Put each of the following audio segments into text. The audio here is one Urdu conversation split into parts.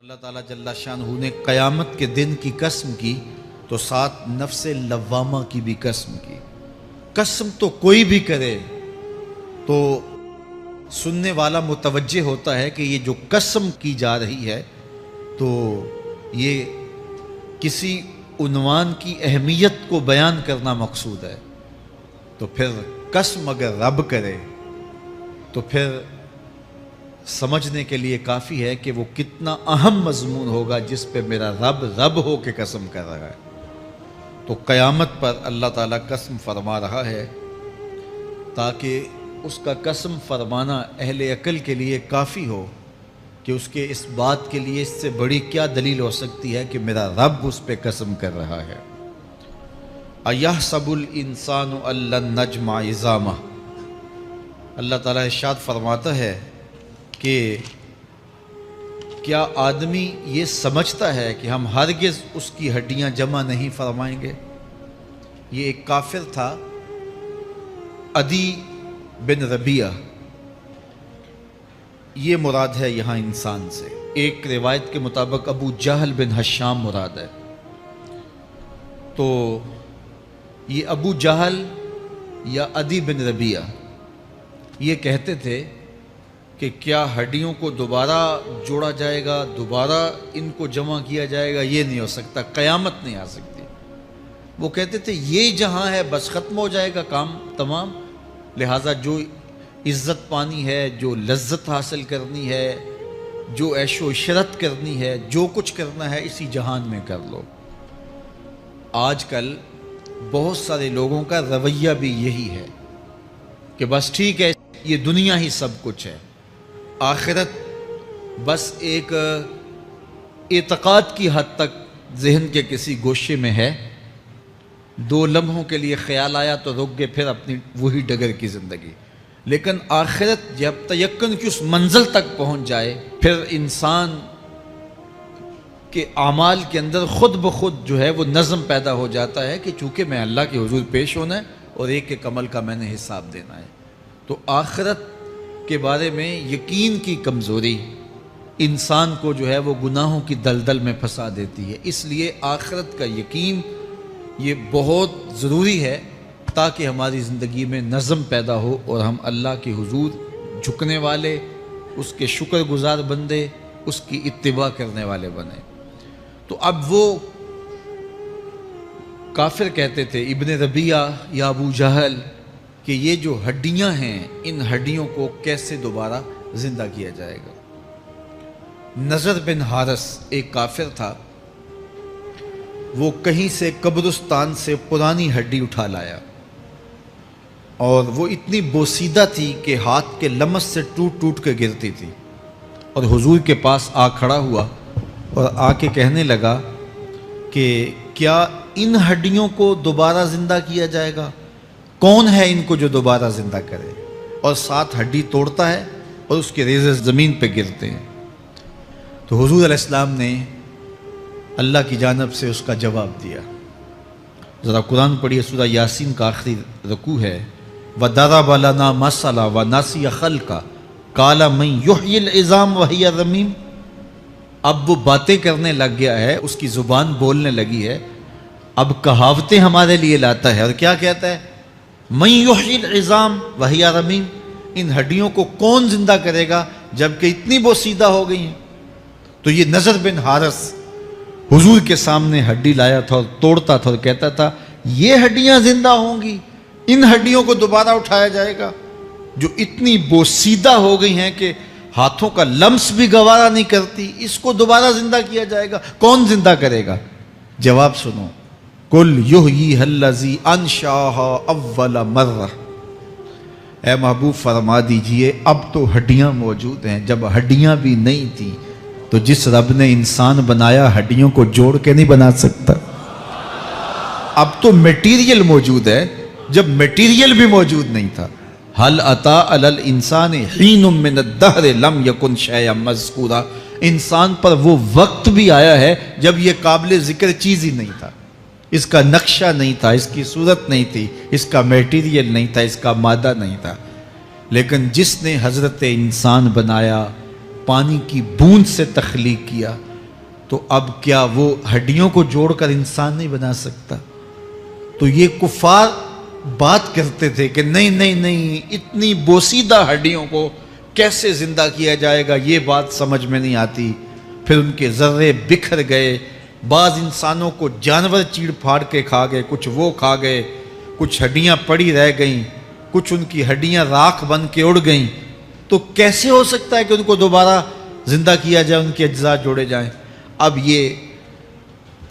اللہ تعالیٰ جل شانہ نے قیامت کے دن کی قسم کی تو ساتھ نفس لوامہ کی بھی قسم کی۔ قسم تو کوئی بھی کرے تو سننے والا متوجہ ہوتا ہے کہ یہ جو قسم کی جا رہی ہے تو یہ کسی عنوان کی اہمیت کو بیان کرنا مقصود ہے، تو پھر قسم اگر رب کرے تو پھر سمجھنے کے لیے کافی ہے کہ وہ کتنا اہم مضمون ہوگا جس پہ میرا رب ہو کے قسم کر رہا ہے۔ تو قیامت پر اللہ تعالیٰ قسم فرما رہا ہے تاکہ اس کا قسم فرمانا اہل عقل کے لیے کافی ہو کہ اس کے اس بات کے لیے اس سے بڑی کیا دلیل ہو سکتی ہے کہ میرا رب اس پہ قسم کر رہا ہے۔ اَيَحْسَبُ الْإِنسَانُ أَن لَّن نَّجْمَعَ عِظَامَهُ، اللہ تعالیٰ ارشاد فرماتا ہے کہ کیا آدمی یہ سمجھتا ہے کہ ہم ہرگز اس کی ہڈیاں جمع نہیں فرمائیں گے؟ یہ ایک کافر تھا، عدی بن ربیعہ، یہ مراد ہے یہاں انسان سے۔ ایک روایت کے مطابق ابو جہل بن ہشام مراد ہے۔ تو یہ ابو جہل یا عدی بن ربیعہ یہ کہتے تھے کہ کیا ہڈیوں کو دوبارہ جوڑا جائے گا، دوبارہ ان کو جمع کیا جائے گا؟ یہ نہیں ہو سکتا، قیامت نہیں آ سکتی۔ وہ کہتے تھے یہ جہاں ہے بس ختم ہو جائے گا کام تمام، لہٰذا جو عزت پانی ہے، جو لذت حاصل کرنی ہے، جو عیش و عشرت کرنی ہے، جو کچھ کرنا ہے اسی جہان میں کر لو۔ آج کل بہت سارے لوگوں کا رویہ بھی یہی ہے کہ بس ٹھیک ہے، یہ دنیا ہی سب کچھ ہے، آخرت بس ایک اعتقاد کی حد تک ذہن کے کسی گوشے میں ہے، 2 لمحوں کے لیے خیال آیا تو رک گئے، پھر اپنی وہی ڈگر کی زندگی۔ لیکن آخرت جب تیقن کی اس منزل تک پہنچ جائے پھر انسان کے اعمال کے اندر خود بخود جو ہے وہ نظم پیدا ہو جاتا ہے کہ چونکہ میں اللہ کے حضور پیش ہونا ہے اور ایک ایک عمل کا میں نے حساب دینا ہے۔ تو آخرت کے بارے میں یقین کی کمزوری انسان کو جو ہے وہ گناہوں کی دلدل میں پھنسا دیتی ہے۔ اس لیے آخرت کا یقین یہ بہت ضروری ہے تاکہ ہماری زندگی میں نظم پیدا ہو اور ہم اللہ کے حضور جھکنے والے، اس کے شکر گزار بندے، اس کی اتباع کرنے والے بنیں۔ تو اب وہ کافر کہتے تھے ابن ربیعہ یا ابو جہل کہ یہ جو ہڈیاں ہیں ان ہڈیوں کو کیسے دوبارہ زندہ کیا جائے گا۔ نضر بن حارث ایک کافر تھا، وہ کہیں سے قبرستان سے پرانی ہڈی اٹھا لایا اور وہ اتنی بوسیدہ تھی کہ ہاتھ کے لمس سے ٹوٹ ٹوٹ کے گرتی تھی، اور حضور کے پاس آ کھڑا ہوا اور آ کے کہنے لگا کہ کیا ان ہڈیوں کو دوبارہ زندہ کیا جائے گا؟ کون ہے ان کو جو دوبارہ زندہ کرے؟ اور ساتھ ہڈی توڑتا ہے اور اس کے ریزے زمین پہ گرتے ہیں۔ تو حضور علیہ السلام نے اللہ کی جانب سے اس کا جواب دیا۔ ذرا قرآن پڑھیے، سورہ یاسین کا آخری رکوع ہے، وَضَرَبَ لَنَا مَثَلًا وَنَسِیَ خَلْقَهُ قَالَ مَن يُحْیِی الْعِظَامَ وَهِیَ رَمِیمٌ۔ اب وہ باتیں کرنے لگ گیا ہے، اس کی زبان بولنے لگی ہے، اب کہاوتیں ہمارے لیے لاتا ہے، اور کیا کہتا ہے؟ مَن یحیی العظام وہی رمیم، ان ہڈیوں کو کون زندہ کرے گا جبکہ اتنی بوسیدہ ہو گئی ہیں۔ تو یہ نضر بن حارث حضور کے سامنے ہڈی لایا تھا اور توڑتا تھا اور کہتا تھا یہ ہڈیاں زندہ ہوں گی، ان ہڈیوں کو دوبارہ اٹھایا جائے گا جو اتنی بوسیدہ ہو گئی ہیں کہ ہاتھوں کا لمس بھی گوارا نہیں کرتی، اس کو دوبارہ زندہ کیا جائے گا، کون زندہ کرے گا؟ جواب سنو، قُلْ يُحْيِيهَا الَّذِي أَنشَأَهَا أَوَّلَ مَرَّةٍ، اے محبوب فرما دیجئے اب تو ہڈیاں موجود ہیں، جب ہڈیاں بھی نہیں تھی تو جس رب نے انسان بنایا ہڈیوں کو جوڑ کے نہیں بنا سکتا۔ اب تو میٹیریل موجود ہے جب میٹیریل بھی موجود نہیں تھا۔ هَلْ أَتَىٰ عَلَى الْإِنسَانِ حِینٌ مِّنَ الدَّهْرِ لَمْ یَکُنْ شَیْئًا مَّذْکُورًا، انسان پر وہ وقت بھی آیا ہے جب یہ قابل ذکر چیز ہی نہیں تھا، اس کا نقشہ نہیں تھا، اس کی صورت نہیں تھی، اس کا میٹیریل نہیں تھا، اس کا مادہ نہیں تھا، لیکن جس نے حضرت انسان بنایا، پانی کی بوند سے تخلیق کیا تو اب کیا وہ ہڈیوں کو جوڑ کر انسان نہیں بنا سکتا؟ تو یہ کفار بات کرتے تھے کہ نہیں نہیں نہیں، اتنی بوسیدہ ہڈیوں کو کیسے زندہ کیا جائے گا، یہ بات سمجھ میں نہیں آتی۔ پھر ان کے ذرے بکھر گئے، بعض انسانوں کو جانور چیڑ پھاڑ کے کھا گئے، کچھ وہ کھا گئے، کچھ ہڈیاں پڑی رہ گئیں، کچھ ان کی ہڈیاں راکھ بن کے اڑ گئیں۔ تو کیسے ہو سکتا ہے کہ ان کو دوبارہ زندہ کیا جائے، ان کے اجزاء جوڑے جائیں؟ اب یہ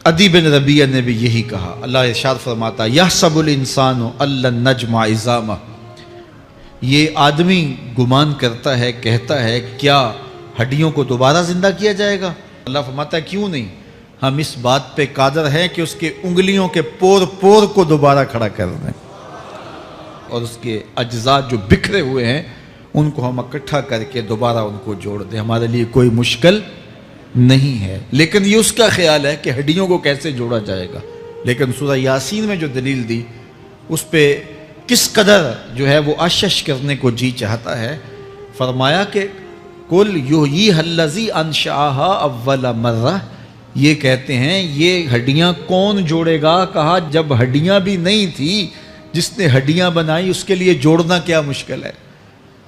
عدی بن ربیعہ نے بھی یہی کہا۔ اللہ ارشاد فرماتا یحسب الانسان ان لن نجمع عظامہ، یہ آدمی گمان کرتا ہے، کہتا ہے کیا ہڈیوں کو دوبارہ زندہ کیا جائے گا؟ اللہ فرماتا ہے کیوں نہیں، ہم اس بات پہ قادر ہیں کہ اس کے انگلیوں کے پور پور کو دوبارہ کھڑا کر دیں، اور اس کے اجزاء جو بکھرے ہوئے ہیں ان کو ہم اکٹھا کر کے دوبارہ ان کو جوڑ دیں، ہمارے لیے کوئی مشکل نہیں ہے۔ لیکن یہ اس کا خیال ہے کہ ہڈیوں کو کیسے جوڑا جائے گا۔ لیکن سورہ یاسین میں جو دلیل دی اس پہ کس قدر جو ہے وہ اشش کرنے کو جی چاہتا ہے۔ فرمایا کہ کل یحییھا الذی انشأھا اول مرہ، یہ کہتے ہیں یہ ہڈیاں کون جوڑے گا؟ کہا جب ہڈیاں بھی نہیں تھی، جس نے ہڈیاں بنائی اس کے لیے جوڑنا کیا مشکل ہے؟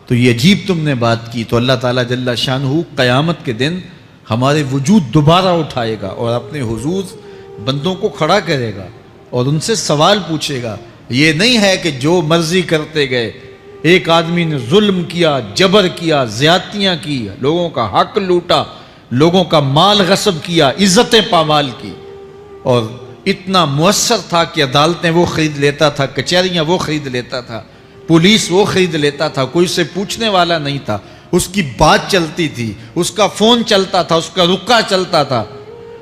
تو یہ عجیب تم نے بات کی۔ تو اللہ تعالیٰ جل شانہ قیامت کے دن ہمارے وجود دوبارہ اٹھائے گا اور اپنے حضور بندوں کو کھڑا کرے گا اور ان سے سوال پوچھے گا۔ یہ نہیں ہے کہ جو مرضی کرتے گئے، ایک آدمی نے ظلم کیا، جبر کیا، زیادتیاں کی، لوگوں کا حق لوٹا، لوگوں کا مال غصب کیا، عزتیں پامال کی، اور اتنا مؤثر تھا کہ عدالتیں وہ خرید لیتا تھا، کچہریاں وہ خرید لیتا تھا، پولیس وہ خرید لیتا تھا، کوئی سے پوچھنے والا نہیں تھا، اس کی بات چلتی تھی، اس کا فون چلتا تھا، اس کا رکا چلتا تھا،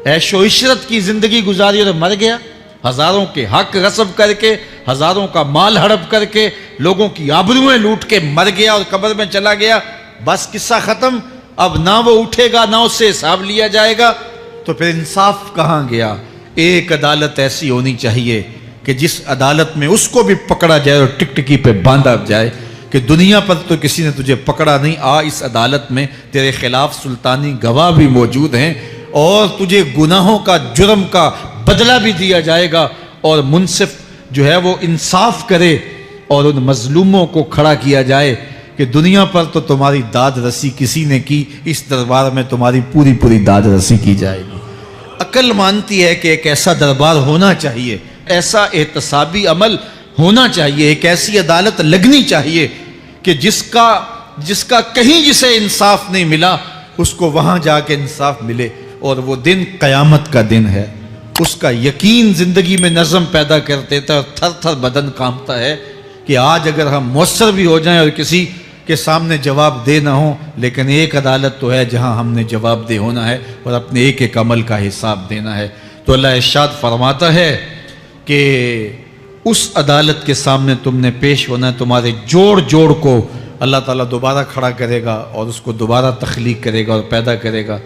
عیش و عشرت کی زندگی گزاری اور مر گیا، ہزاروں کے حق غصب کر کے، ہزاروں کا مال ہڑپ کر کے، لوگوں کی آبروئیں لوٹ کے مر گیا اور قبر میں چلا گیا، بس قصہ ختم۔ اب نہ وہ اٹھے گا نہ اس سے حساب لیا جائے گا، تو پھر انصاف کہاں گیا؟ ایک عدالت ایسی ہونی چاہیے کہ جس عدالت میں اس کو بھی پکڑا جائے اور ٹکٹکی پہ باندھا جائے کہ دنیا پر تو کسی نے تجھے پکڑا نہیں، آ اس عدالت میں تیرے خلاف سلطانی گواہ بھی موجود ہیں اور تجھے گناہوں کا، جرم کا بدلہ بھی دیا جائے گا، اور منصف جو ہے وہ انصاف کرے اور ان مظلوموں کو کھڑا کیا جائے کہ دنیا پر تو تمہاری داد رسی کسی نے کی، اس دربار میں تمہاری پوری پوری داد رسی کی جائے گی۔ عقل مانتی ہے کہ ایک ایسا دربار ہونا چاہیے، ایسا احتسابی عمل ہونا چاہیے، ایک ایسی عدالت لگنی چاہیے کہ جس کا کہیں جسے انصاف نہیں ملا اس کو وہاں جا کے انصاف ملے، اور وہ دن قیامت کا دن ہے۔ اس کا یقین زندگی میں نظم پیدا کر دیتا ہے اور تھر تھر بدن کانپتا ہے کہ آج اگر ہم مؤثر بھی ہو جائیں اور کسی کے سامنے جواب دے نہ ہوں، لیکن ایک عدالت تو ہے جہاں ہم نے جواب دہ ہونا ہے اور اپنے ایک ایک عمل کا حساب دینا ہے۔ تو اللہ ارشاد فرماتا ہے کہ اس عدالت کے سامنے تم نے پیش ہونا ہے، تمہارے جوڑ جوڑ کو اللہ تعالیٰ دوبارہ کھڑا کرے گا اور اس کو دوبارہ تخلیق کرے گا اور پیدا کرے گا،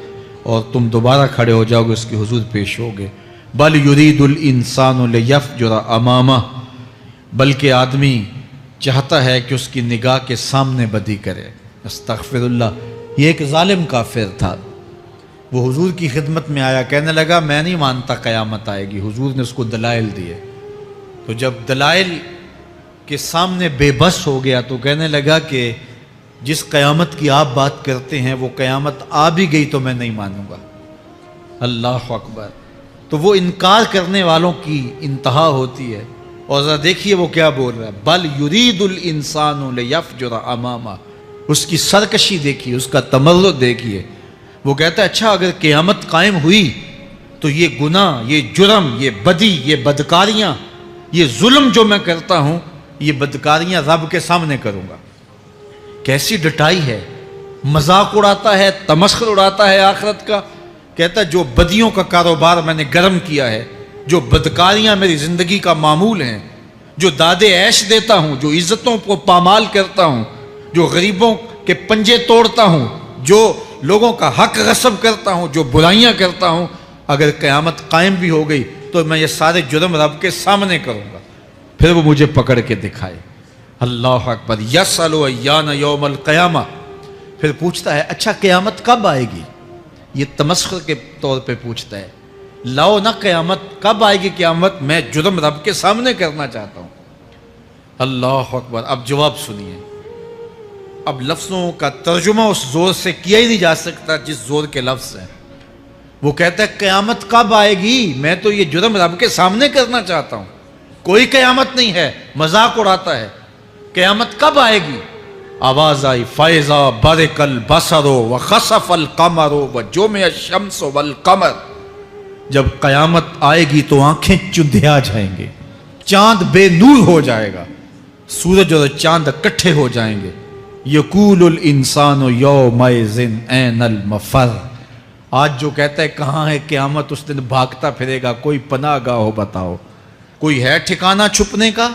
اور تم دوبارہ کھڑے ہو جاؤ گے، اس کے حضور پیش ہوگے۔ بل یرید الانسان لیفجر امامہ، بلکہ آدمی چاہتا ہے کہ اس کی نگاہ کے سامنے بدی کرے۔ استغفر اللہ۔ یہ ایک ظالم کافر تھا، وہ حضور کی خدمت میں آیا، کہنے لگا میں نہیں مانتا قیامت آئے گی۔ حضور نے اس کو دلائل دیے، تو جب دلائل کے سامنے بے بس ہو گیا تو کہنے لگا کہ جس قیامت کی آپ بات کرتے ہیں وہ قیامت آ بھی گئی تو میں نہیں مانوں گا۔ اللہ اکبر۔ تو وہ انکار کرنے والوں کی انتہا ہوتی ہے، اور ذرا دیکھیے وہ کیا بول رہا ہے، بل یرید الانسان لیفجر امامہ۔ اس کی سرکشی دیکھیے، اس کا تمرد دیکھیے۔ وہ کہتا ہے اچھا اگر قیامت قائم ہوئی تو یہ گناہ، یہ جرم، یہ بدی، یہ بدکاریاں، یہ ظلم جو میں کرتا ہوں، یہ بدکاریاں رب کے سامنے کروں گا۔ کیسی ڈٹائی ہے، مذاق اڑاتا ہے، تمسخر اڑاتا ہے آخرت کا۔ کہتا ہے جو بدیوں کا کاروبار میں نے گرم کیا ہے، جو بدکاریاں میری زندگی کا معمول ہیں، جو دادے عیش دیتا ہوں، جو عزتوں کو پامال کرتا ہوں، جو غریبوں کے پنجے توڑتا ہوں، جو لوگوں کا حق غصب کرتا ہوں، جو برائیاں کرتا ہوں، اگر قیامت قائم بھی ہو گئی تو میں یہ سارے جرم رب کے سامنے کروں گا، پھر وہ مجھے پکڑ کے دکھائے۔ اللہ اکبر۔ یسأل ایان یوم القیامہ۔ پھر پوچھتا ہے اچھا قیامت کب آئے گی؟ یہ تمسخر کے طور پہ پوچھتا ہے، لاؤ نا قیامت، کب آئے گی قیامت؟ میں جرم رب کے سامنے کرنا چاہتا ہوں۔ اللہ اکبر۔ اب جواب سنیے، اب لفظوں کا ترجمہ اس زور سے کیا ہی نہیں جا سکتا جس زور کے لفظ ہیں۔ وہ کہتا ہے قیامت کب آئے گی؟ میں تو یہ جرم رب کے سامنے کرنا چاہتا ہوں، کوئی قیامت نہیں ہے، مذاق اڑاتا ہے۔ قیامت کب آئے گی؟ آواز آئی، فَإِذَا بَرِقَ الْبَصَرُ وَخَسَفَ الْقَمَرُ وَجُمِعَ الشَّمْسُ وَالْقَمَرُ۔ جب قیامت آئے گی تو آنکھیں چندھیا جائیں گے، چاند بے نور ہو جائے گا، سورج اور چاند اکٹھے ہو جائیں گے۔ یقول الانسان یومئذ این المفر۔ آج جو کہتا ہے کہاں ہے قیامت، اس دن بھاگتا پھرے گا، کوئی پناہ گاہ ہو بتاؤ، کوئی ہے ٹھکانہ چھپنے کا،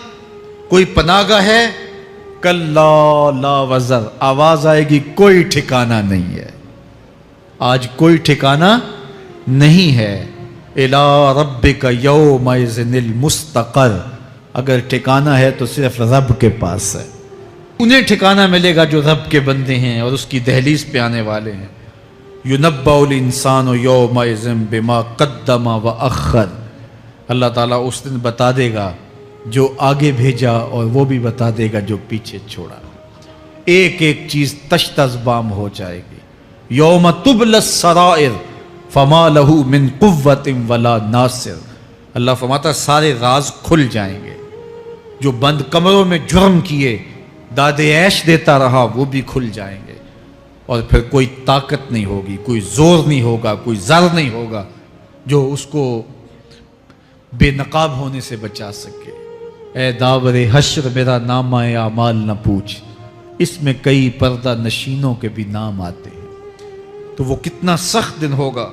کوئی پناہ گاہ ہے؟ کلا لا وزر، آواز آئے گی کوئی ٹھکانہ نہیں ہے، آج کوئی ٹھکانہ نہیں ہے۔ الی ربک یومئذ المستقر، اگر ٹھکانہ ہے تو صرف رب کے پاس ہے، انہیں ٹھکانہ ملے گا جو رب کے بندے ہیں اور اس کی دہلیز پہ آنے والے ہیں۔ یُنَبَّأُ الْإِنسَانُ یومئذ بما قدم وأخر، اللہ تعالیٰ اس دن بتا دے گا جو آگے بھیجا اور وہ بھی بتا دے گا جو پیچھے چھوڑا۔ ایک ایک چیز تشت ازبام ہو جائے گی۔ یوم تبلی السرائر فما لہ من قوت ولا ناصر، اللہ فرماتا سارے راز کھل جائیں گے، جو بند کمروں میں جرم کیے، داد عیش دیتا رہا، وہ بھی کھل جائیں گے، اور پھر کوئی طاقت نہیں ہوگی، کوئی زور نہیں ہوگا، کوئی زر نہیں ہوگا جو اس کو بے نقاب ہونے سے بچا سکے۔ اے داور حشر میرا نامہ اعمال نہ پوچھ، اس میں کئی پردہ نشینوں کے بھی نام آتے ہیں۔ تو وہ کتنا سخت دن ہوگا۔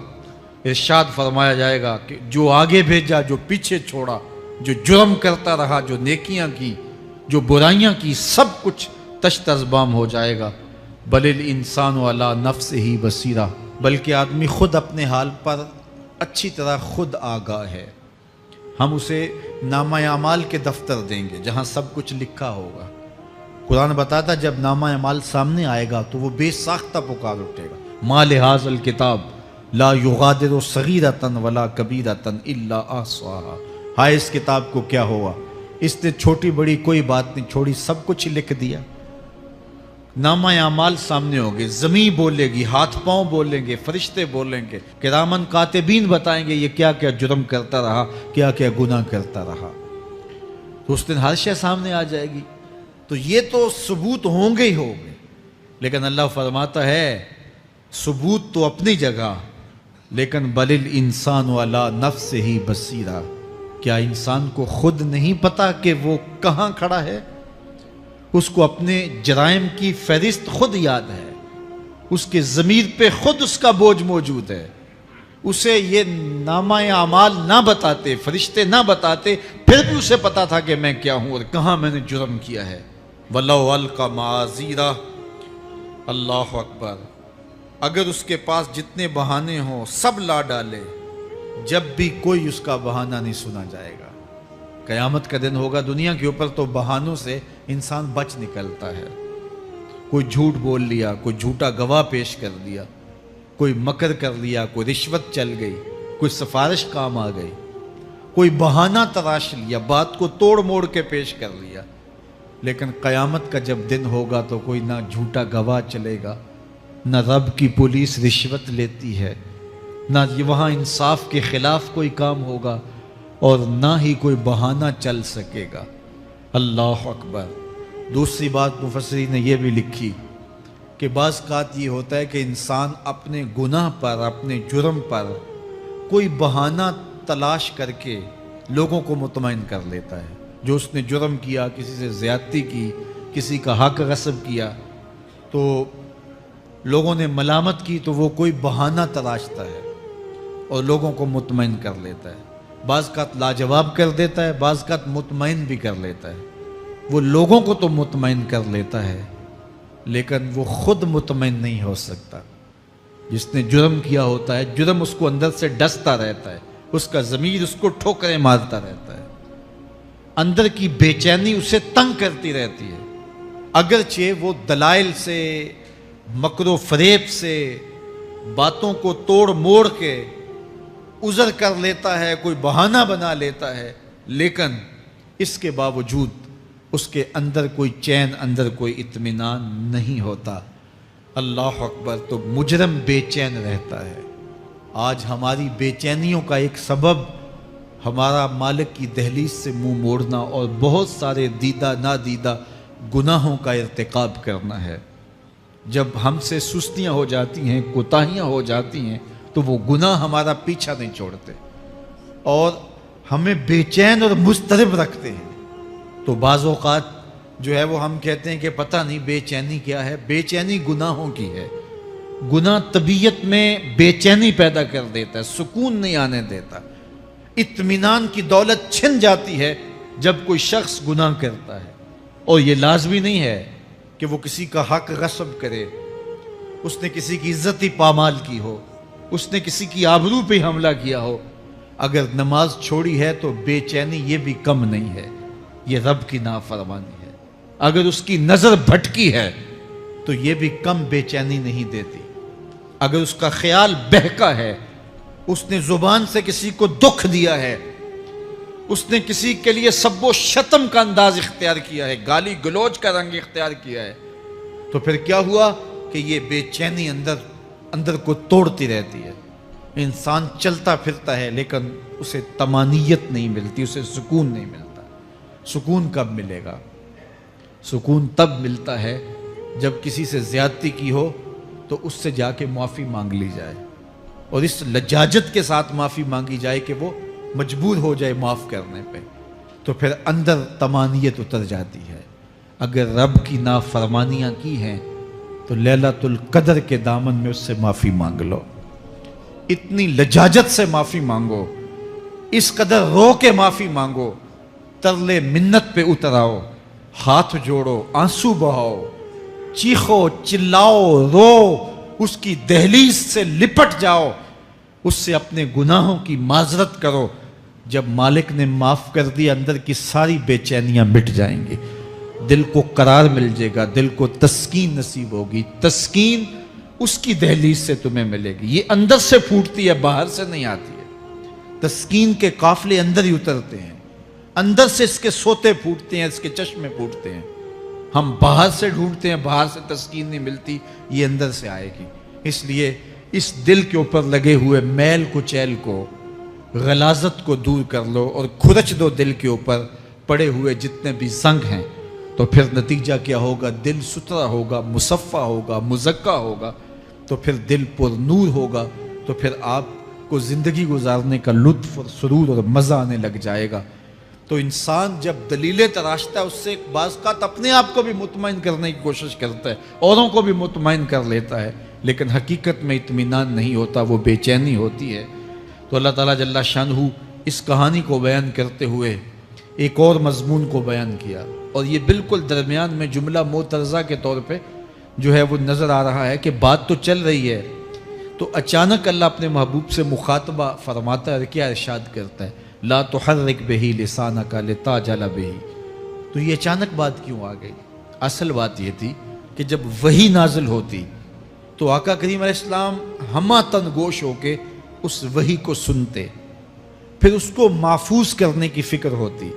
ارشاد فرمایا جائے گا کہ جو آگے بھیجا، جو پیچھے چھوڑا، جو جرم کرتا رہا، جو نیکیاں کی، جو برائیاں کی، سب کچھ تشت ازبام ہو جائے گا۔ بل الانسان علی نفسہ بصیرہ، بلکہ آدمی خود اپنے حال پر اچھی طرح خود آگاہ ہے۔ ہم اسے نامہ اعمال کے دفتر دیں گے جہاں سب کچھ لکھا ہوگا۔ قرآن بتاتا جب نامہ اعمال سامنے آئے گا تو وہ بے ساختہ پکار اٹھے گا، ما لہذا الکتاب لا یغادر صغیرۃ ولا کبیرۃ الا احصاها، ہائے اس کتاب کو کیا ہوا، اس نے چھوٹی بڑی کوئی بات نہیں چھوڑی، سب کچھ لکھ دیا۔ نامہ اعمال سامنے ہوگے، زمین بولے گی، ہاتھ پاؤں بولیں گے، فرشتے بولیں گے، کرامن کاتبین بتائیں گے یہ کیا کیا جرم کرتا رہا، کیا کیا گناہ کرتا رہا۔ تو اس دن ہر شے سامنے آ جائے گی۔ تو یہ تو ثبوت ہوں گے ہی ہوں گے، لیکن اللہ فرماتا ہے ثبوت تو اپنی جگہ، لیکن بل الانسان علی نفسہ بصیرہ، کیا انسان کو خود نہیں پتا کہ وہ کہاں کھڑا ہے؟ اس کو اپنے جرائم کی فہرست خود یاد ہے، اس کے ضمیر پہ خود اس کا بوجھ موجود ہے۔ اسے یہ نامہ اعمال نہ بتاتے، فرشتے نہ بتاتے، پھر بھی اسے پتا تھا کہ میں کیا ہوں اور کہاں میں نے جرم کیا ہے۔ وَلَوْ أَلْقَى مَعَاذِيرَهُ، اللہ اکبر، اگر اس کے پاس جتنے بہانے ہوں سب لا ڈالے، جب بھی کوئی اس کا بہانہ نہیں سنا جائے گا۔ قیامت کا دن ہوگا، دنیا کے اوپر تو بہانوں سے انسان بچ نکلتا ہے۔ کوئی جھوٹ بول لیا، کوئی جھوٹا گواہ پیش کر دیا، کوئی مکر کر لیا، کوئی رشوت چل گئی، کوئی سفارش کام آ گئی، کوئی بہانہ تراش لیا، بات کو توڑ موڑ کے پیش کر لیا۔ لیکن قیامت کا جب دن ہوگا تو کوئی نہ جھوٹا گواہ چلے گا، نہ رب کی پولیس رشوت لیتی ہے، نہ وہاں انصاف کے خلاف کوئی کام ہوگا، اور نہ ہی کوئی بہانہ چل سکے گا۔ اللہ اکبر۔ دوسری بات مفسرین نے یہ بھی لکھی کہ بعض اوقات یہ ہوتا ہے کہ انسان اپنے گناہ پر، اپنے جرم پر کوئی بہانہ تلاش کر کے لوگوں کو مطمئن کر لیتا ہے۔ جو اس نے جرم کیا، کسی سے زیادتی کی، کسی کا حق غصب کیا، تو لوگوں نے ملامت کی تو وہ کوئی بہانہ تلاشتا ہے اور لوگوں کو مطمئن کر لیتا ہے۔ بعض کا لاجواب کر دیتا ہے، بعض کا مطمئن بھی کر لیتا ہے۔ وہ لوگوں کو تو مطمئن کر لیتا ہے، لیکن وہ خود مطمئن نہیں ہو سکتا۔ جس نے جرم کیا ہوتا ہے، جرم اس کو اندر سے ڈستا رہتا ہے، اس کا ضمیر اس کو ٹھوکریں مارتا رہتا ہے، اندر کی بے چینی اسے تنگ کرتی رہتی ہے، اگرچہ وہ دلائل سے، مکر و فریب سے، باتوں کو توڑ موڑ کے عذر کر لیتا ہے، کوئی بہانہ بنا لیتا ہے، لیکن اس کے باوجود اس کے اندر کوئی چین، اندر کوئی اطمینان نہیں ہوتا۔ اللہ اکبر! تو مجرم بے چین رہتا ہے۔ آج ہماری بے چینیوں کا ایک سبب ہمارا مالک کی دہلیز سے منہ موڑنا اور بہت سارے دیدہ نادیدہ گناہوں کا ارتکاب کرنا ہے۔ جب ہم سے سستیاں ہو جاتی ہیں، کوتاہیاں ہو جاتی ہیں، تو وہ گناہ ہمارا پیچھا نہیں چھوڑتے اور ہمیں بے چین اور مضطرب رکھتے ہیں۔ تو بعض اوقات جو ہے وہ ہم کہتے ہیں کہ پتہ نہیں بے چینی کیا ہے۔ بے چینی گناہوں کی ہے۔ گناہ طبیعت میں بے چینی پیدا کر دیتا ہے، سکون نہیں آنے دیتا۔ اطمینان کی دولت چھن جاتی ہے جب کوئی شخص گناہ کرتا ہے، اور یہ لازمی نہیں ہے کہ وہ کسی کا حق غصب کرے، اس نے کسی کی عزت ہی پامال کی ہو، اس نے کسی کی آبرو پہ حملہ کیا ہو۔ اگر نماز چھوڑی ہے تو بے چینی یہ بھی کم نہیں ہے، یہ رب کی نافرمانی ہے۔ اگر اس کی نظر بھٹکی ہے تو یہ بھی کم بے چینی نہیں دیتی۔ اگر اس کا خیال بہکا ہے، اس نے زبان سے کسی کو دکھ دیا ہے، اس نے کسی کے لیے سب و شتم کا انداز اختیار کیا ہے، گالی گلوچ کا رنگ اختیار کیا ہے، تو پھر کیا ہوا کہ یہ بے چینی اندر کو توڑتی رہتی ہے۔ انسان چلتا پھرتا ہے لیکن اسے طمانیت نہیں ملتی، اسے سکون نہیں ملتا۔ سکون کب ملے گا؟ سکون تب ملتا ہے جب کسی سے زیادتی کی ہو تو اس سے جا کے معافی مانگ لی جائے، اور اس لجاجت کے ساتھ معافی مانگی جائے کہ وہ مجبور ہو جائے معاف کرنے پہ، تو پھر اندر طمانیت اتر جاتی ہے۔ اگر رب کی نافرمانیاں کی ہیں تو لیلۃ القدر کے دامن میں اس سے معافی مانگ لو، اتنی لجاجت سے معافی مانگو، اس قدر رو کے معافی مانگو، ترلے منت پہ اتر آؤ، ہاتھ جوڑو، آنسو بہاؤ، چیخو، چلاؤ، رو، اس کی دہلیز سے لپٹ جاؤ، اس سے اپنے گناہوں کی معذرت کرو۔ جب مالک نے معاف کر دیا، اندر کی ساری بے چینیاں مٹ جائیں گی، دل کو قرار مل جائے گا، دل کو تسکین نصیب ہوگی۔ تسکین اس کی دہلیز سے تمہیں ملے گی، یہ اندر سے پھوٹتی ہے، باہر سے نہیں آتی ہے۔ تسکین کے قافلے اندر ہی اترتے ہیں، اندر سے اس کے سوتے پھوٹتے ہیں، اس کے چشمے پھوٹتے ہیں۔ ہم باہر سے ڈھونڈتے ہیں، باہر سے تسکین نہیں ملتی، یہ اندر سے آئے گی۔ اس لیے اس دل کے اوپر لگے ہوئے میل کچیل کو، غلاظت کو دور کر لو اور کھرچ دو دل کے اوپر پڑے ہوئے جتنے بھی زنگ ہیں، تو پھر نتیجہ کیا ہوگا؟ دل ستھرا ہوگا، مصفہ ہوگا، مزکا ہوگا، تو پھر دل پر نور ہوگا، تو پھر آپ کو زندگی گزارنے کا لطف اور سرور اور مزہ آنے لگ جائے گا۔ تو انسان جب دلیلیں تراشتا ہے، اس سے بعض اوقات اپنے آپ کو بھی مطمئن کرنے کی کوشش کرتا ہے، اوروں کو بھی مطمئن کر لیتا ہے، لیکن حقیقت میں اطمینان نہیں ہوتا، وہ بے چینی ہوتی ہے۔ تو اللہ تعالیٰ جل شانہ اس کہانی کو بیان کرتے ہوئے ایک اور مضمون کو بیان کیا، اور یہ بالکل درمیان میں جملہ معترضہ کے طور پہ جو ہے وہ نظر آ رہا ہے کہ بات تو چل رہی ہے، تو اچانک اللہ اپنے محبوب سے مخاطبہ فرماتا ہے، کیا ارشاد کرتا ہے؟ لا تحرک بہ لسانک لتعجل بہ۔ تو یہ اچانک بات کیوں آ گئی؟ اصل بات یہ تھی کہ جب وحی نازل ہوتی تو آقا کریم علیہ السلام ہمہ تن گوش ہو کے اس وحی کو سنتے، پھر اس کو محفوظ کرنے کی فکر ہوتی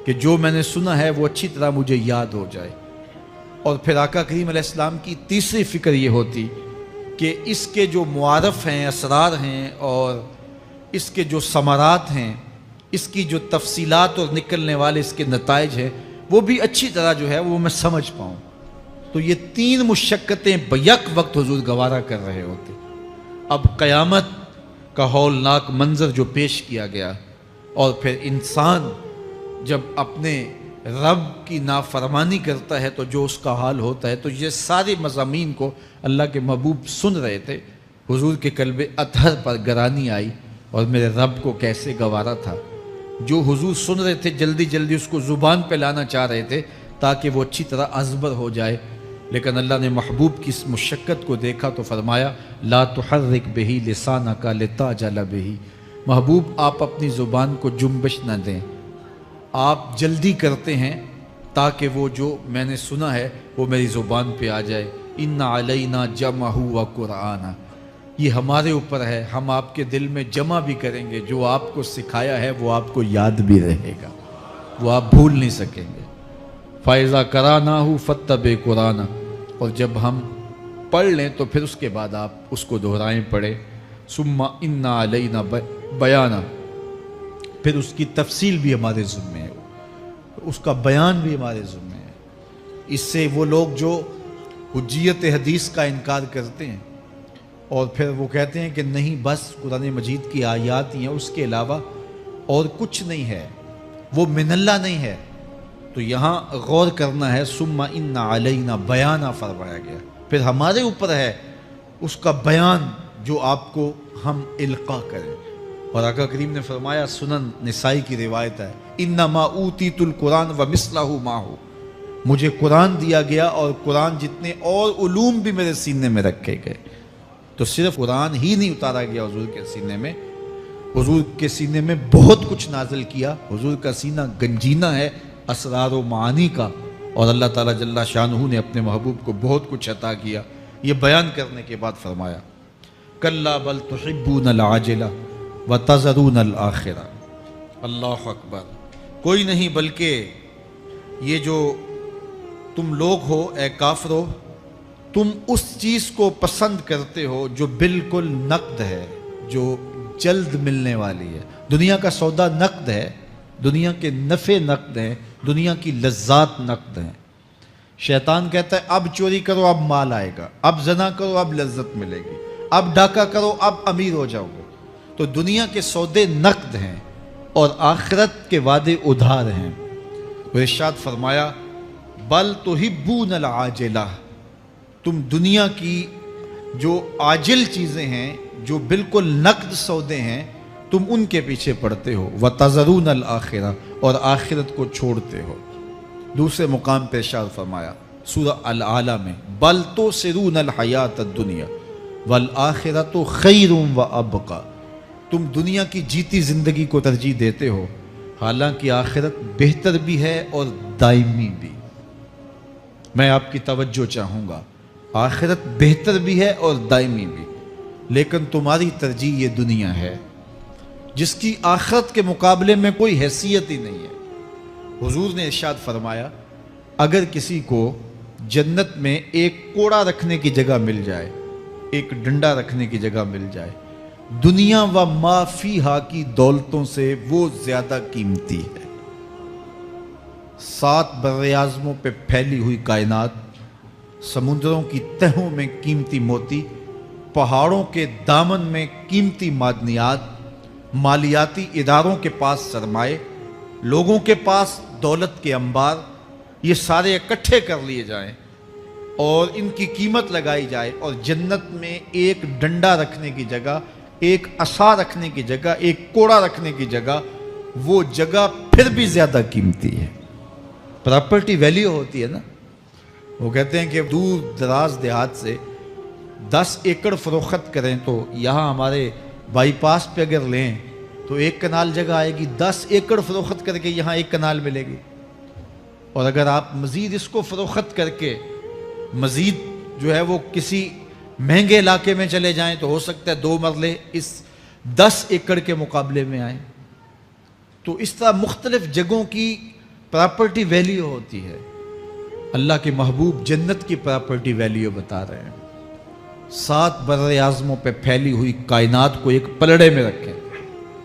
کہ جو میں نے سنا ہے وہ اچھی طرح مجھے یاد ہو جائے، اور پھر آقا کریم علیہ السلام کی تیسری فکر یہ ہوتی کہ اس کے جو معارف ہیں، اسرار ہیں، اور اس کے جو ثمرات ہیں، اس کی جو تفصیلات اور نکلنے والے اس کے نتائج ہیں، وہ بھی اچھی طرح جو ہے وہ میں سمجھ پاؤں۔ تو یہ تین مشقتیں بیک وقت حضور گوارا کر رہے ہوتے۔ اب قیامت کا ہولناک منظر جو پیش کیا گیا، اور پھر انسان جب اپنے رب کی نافرمانی کرتا ہے تو جو اس کا حال ہوتا ہے، تو یہ سارے مضامین کو اللہ کے محبوب سن رہے تھے۔ حضور کے قلب اطہر پر گرانی آئی، اور میرے رب کو کیسے گوارا تھا۔ جو حضور سن رہے تھے جلدی جلدی اس کو زبان پہ لانا چاہ رہے تھے تاکہ وہ اچھی طرح ازبر ہو جائے، لیکن اللہ نے محبوب کی اس مشقت کو دیکھا تو فرمایا لا تحرک بہ لسانک لتعجل بہ۔ محبوب آپ اپنی زبان کو جنبش نہ دیں، آپ جلدی کرتے ہیں تاکہ وہ جو میں نے سنا ہے وہ میری زبان پہ آ جائے۔ ان علینا جمعہ و قرآن، یہ ہمارے اوپر ہے، ہم آپ کے دل میں جمع بھی کریں گے، جو آپ کو سکھایا ہے وہ آپ کو یاد بھی رہے گا، وہ آپ بھول نہیں سکیں گے۔ فَإِذَا قَرَأْنَاهُ فَاتَّبِعْ قُرْآنَهُ، اور جب ہم پڑھ لیں تو پھر اس کے بعد آپ اس کو دہرائیں پڑھیں۔ ثُمَّ إِنَّ عَلَيْنَا بَيَانَهُ، پھر اس کی تفصیل بھی ہمارے ذمہ ہے، اس کا بیان بھی ہمارے ذمہ ہے۔ اس سے وہ لوگ جو حجیت حدیث کا انکار کرتے ہیں اور پھر وہ کہتے ہیں کہ نہیں بس قرآن مجید کی آیات ہی ہیں، اس کے علاوہ اور کچھ نہیں ہے، وہ من اللہ نہیں ہے، تو یہاں غور کرنا ہے۔ ثم ان علینا بیانہ فرمایا گیا، پھر ہمارے اوپر ہے اس کا بیان جو آپ کو ہم القاء کریں۔ اور آقا کریم نے فرمایا، سنن نسائی کی روایت ہے، انما اوتیت القرآن ومثلہ معہ، مجھے قرآن دیا گیا اور قرآن جتنے اور علوم بھی میرے سینے میں رکھے گئے۔ تو صرف قرآن ہی نہیں اتارا گیا حضور کے سینے میں، حضور کے سینے میں بہت کچھ نازل کیا۔ حضور کا سینہ گنجینہ ہے اسرار و معانی کا، اور اللہ تعالیٰ جل شانہ نے اپنے محبوب کو بہت کچھ عطا کیا۔ یہ بیان کرنے کے بعد فرمایا، کلا بل تحبون العاجلہ وتذرون الآخرہ۔ اللہ اکبر، کوئی نہیں بلکہ یہ جو تم لوگ ہو اے کافرو، تم اس چیز کو پسند کرتے ہو جو بالکل نقد ہے، جو جلد ملنے والی ہے۔ دنیا کا سودا نقد ہے، دنیا کے نفع نقد ہیں، دنیا کی لذات نقد ہیں۔ شیطان کہتا ہے اب چوری کرو اب مال آئے گا، اب زنا کرو اب لذت ملے گی، اب ڈاکہ کرو اب امیر ہو جاؤ گے۔ تو دنیا کے سودے نقد ہیں اور آخرت کے وعدے ادھار ہیں۔ تو ارشاد فرمایا، بل تحبون العاجلہ، تم دنیا کی جو عاجل چیزیں ہیں، جو بالکل نقد سودے ہیں، تم ان کے پیچھے پڑتے ہو، وتذرون الآخرہ، اور آخرت کو چھوڑتے ہو۔ دوسرے مقام پہ ارشاد فرمایا سورہ الاعلیٰ میں، بل تؤثرون الحیاۃ الدنیا والآخرۃ خیر وابقیٰ، تم دنیا کی جیتی زندگی کو ترجیح دیتے ہو، حالانکہ آخرت بہتر بھی ہے اور دائمی بھی۔ میں آپ کی توجہ چاہوں گا، آخرت بہتر بھی ہے اور دائمی بھی، لیکن تمہاری ترجیح یہ دنیا ہے جس کی آخرت کے مقابلے میں کوئی حیثیت ہی نہیں ہے۔ حضور نے ارشاد فرمایا، اگر کسی کو جنت میں ایک کوڑا رکھنے کی جگہ مل جائے، ایک ڈنڈا رکھنے کی جگہ مل جائے، دنیا و ما فیہا کی دولتوں سے وہ زیادہ قیمتی ہے۔ 7 براعظموں پہ پھیلی ہوئی کائنات، سمندروں کی تہوں میں قیمتی موتی، پہاڑوں کے دامن میں قیمتی معدنیات، مالیاتی اداروں کے پاس سرمائے، لوگوں کے پاس دولت کے انبار، یہ سارے اکٹھے کر لیے جائیں اور ان کی قیمت لگائی جائے، اور جنت میں ایک ڈنڈا رکھنے کی جگہ، ایک عصا رکھنے کی جگہ، ایک کوڑا رکھنے کی جگہ، وہ جگہ پھر بھی زیادہ قیمتی ہے۔ پراپرٹی ویلیو ہوتی ہے نا، وہ کہتے ہیں کہ دور دراز دیہات سے 10 ایکڑ فروخت کریں تو یہاں ہمارے بائی پاس پہ اگر لیں تو 1 کنال جگہ آئے گی، 10 ایکڑ فروخت کر کے یہاں 1 کنال ملے گی۔ اور اگر آپ مزید اس کو فروخت کر کے مزید جو ہے وہ کسی مہنگے علاقے میں چلے جائیں تو ہو سکتا ہے 2 مرلے اس 10 ایکڑ کے مقابلے میں آئیں۔ تو اس طرح مختلف جگہوں کی پراپرٹی ویلیو ہوتی ہے۔ اللہ کے محبوب جنت کی پراپرٹی ویلیو بتا رہے ہیں۔ 7 براعظموں پہ پھیلی ہوئی کائنات کو ایک پلڑے میں رکھیں،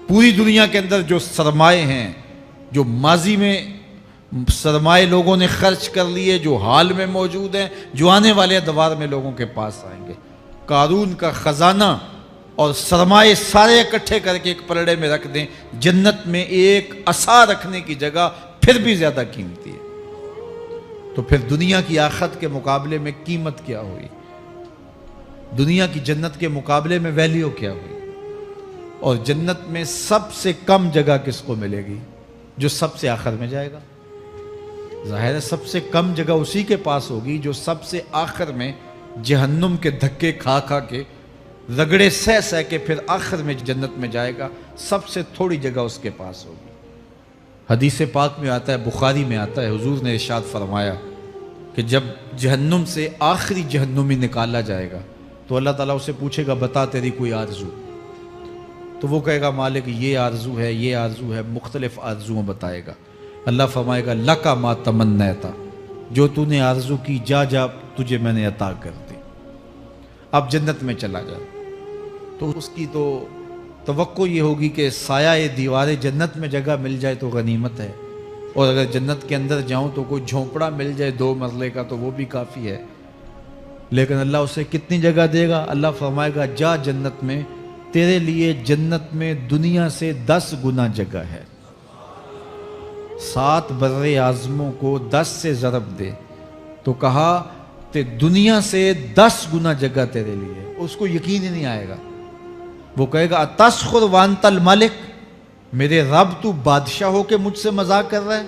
پوری دنیا کے اندر جو سرمائے ہیں، جو ماضی میں سرمائے لوگوں نے خرچ کر لیے، جو حال میں موجود ہیں، جو آنے والے ادوار میں لوگوں کے پاس آئیں گے، قارون کا خزانہ اور سرمائے سارے اکٹھے کر کے ایک پلڑے میں رکھ دیں، جنت میں ایک عصا رکھنے کی جگہ پھر بھی زیادہ قیمتی ہے۔ تو پھر دنیا کی آخرت کے مقابلے میں قیمت کیا ہوئی؟ دنیا کی جنت کے مقابلے میں ویلیو کیا ہوئی؟ اور جنت میں سب سے کم جگہ کس کو ملے گی؟ جو سب سے آخر میں جائے گا۔ ظاہر ہے سب سے کم جگہ اسی کے پاس ہوگی جو سب سے آخر میں جہنم کے دھکے کھا کھا کے، رگڑے سہ سہ کے پھر آخر میں جنت میں جائے گا، سب سے تھوڑی جگہ اس کے پاس ہوگی۔ حدیث پاک میں آتا ہے، بخاری میں آتا ہے، حضور نے ارشاد فرمایا کہ جب جہنم سے آخری جہنمی نکالا جائے گا تو اللہ تعالیٰ اسے پوچھے گا بتا تیری کوئی آرزو، تو وہ کہے گا مالک یہ آرزو ہے، یہ آرزو ہے، مختلف آرزوؤں بتائے گا۔ اللہ فرمائے گا لکا ما تمنیتا، جو تو نے آرزو کی جا جا تجھے میں نے عطا کر دی، اب جنت میں چلا جا۔ تو اس کی تو توقع یہ ہوگی کہ سایہ دیوار جنت میں جگہ مل جائے تو غنیمت ہے، اور اگر جنت کے اندر جاؤں تو کوئی جھونپڑا مل جائے 2 مرلے کا تو وہ بھی کافی ہے۔ لیکن اللہ اسے کتنی جگہ دے گا؟ اللہ فرمائے گا جا جنت میں، تیرے لیے جنت میں دنیا سے 10 گنا جگہ ہے۔ 7 بر اعظموں کو 10 سے ضرب دے تو کہا کہ دنیا سے 10 گنا جگہ تیرے لیے۔ اس کو یقین ہی نہیں آئے گا، وہ کہے گا اتسخر وانت الملک، میرے رب تو بادشاہ ہو کے مجھ سے مذاق کر رہا ہے؟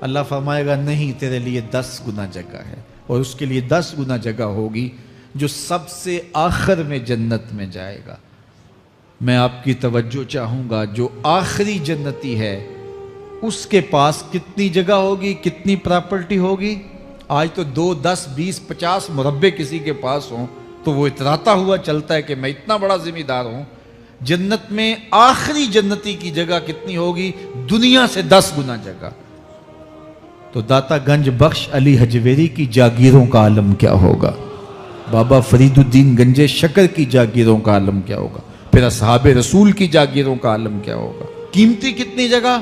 اللہ فرمائے گا نہیں، تیرے لیے 10 گنا جگہ ہے، اور اس کے لیے 10 گنا جگہ ہوگی جو سب سے آخر میں جنت میں جائے گا۔ میں آپ کی توجہ چاہوں گا، جو آخری جنتی ہے اس کے پاس کتنی جگہ ہوگی، کتنی پراپرٹی ہوگی؟ آج تو 2 10 20 50 مربع کسی کے پاس ہوں تو وہ اتراتا ہوا چلتا ہے کہ میں اتنا بڑا ذمہ دار ہوں۔ جنت میں آخری جنتی کی جگہ کتنی ہوگی؟ دنیا سے 10 گنا جگہ۔ تو داتا گنج بخش علی حجویری کی جاگیروں کا عالم کیا ہوگا؟ بابا فرید الدین گنجے شکر کی جاگیروں کا عالم کیا ہوگا؟ پھر اصحاب رسول کی جاگیروں کا عالم کیا ہوگا؟ قیمتی کتنی جگہ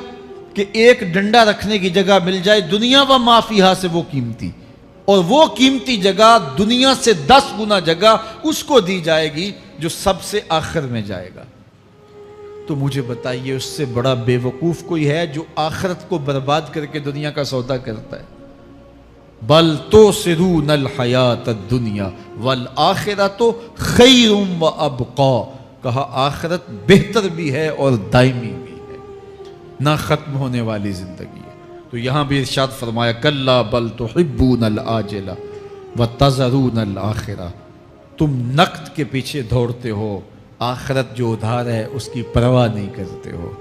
کہ ایک ڈنڈا رکھنے کی جگہ مل جائے، دنیا و ما فیہا سے وہ قیمتی، اور وہ قیمتی جگہ دنیا سے 10 گنا جگہ اس کو دی جائے گی جو سب سے آخر میں جائے گا۔ تو مجھے بتائیے اس سے بڑا بے وقوف کوئی ہے جو آخرت کو برباد کر کے دنیا کا سودا کرتا ہے؟ بل تؤثرون الحیات الدنیا والآخرۃ خیر وابقا، کہا آخرت بہتر بھی ہے اور دائمی بھی ہے، نہ ختم ہونے والی زندگی ہے۔ تو یہاں بھی ارشاد فرمایا کلا بل تحبون العاجلہ وتذرون الآخرہ، تم نقد کے پیچھے دوڑتے ہو، آخرت جو ادھار ہے اس کی پرواہ نہیں کرتے ہو۔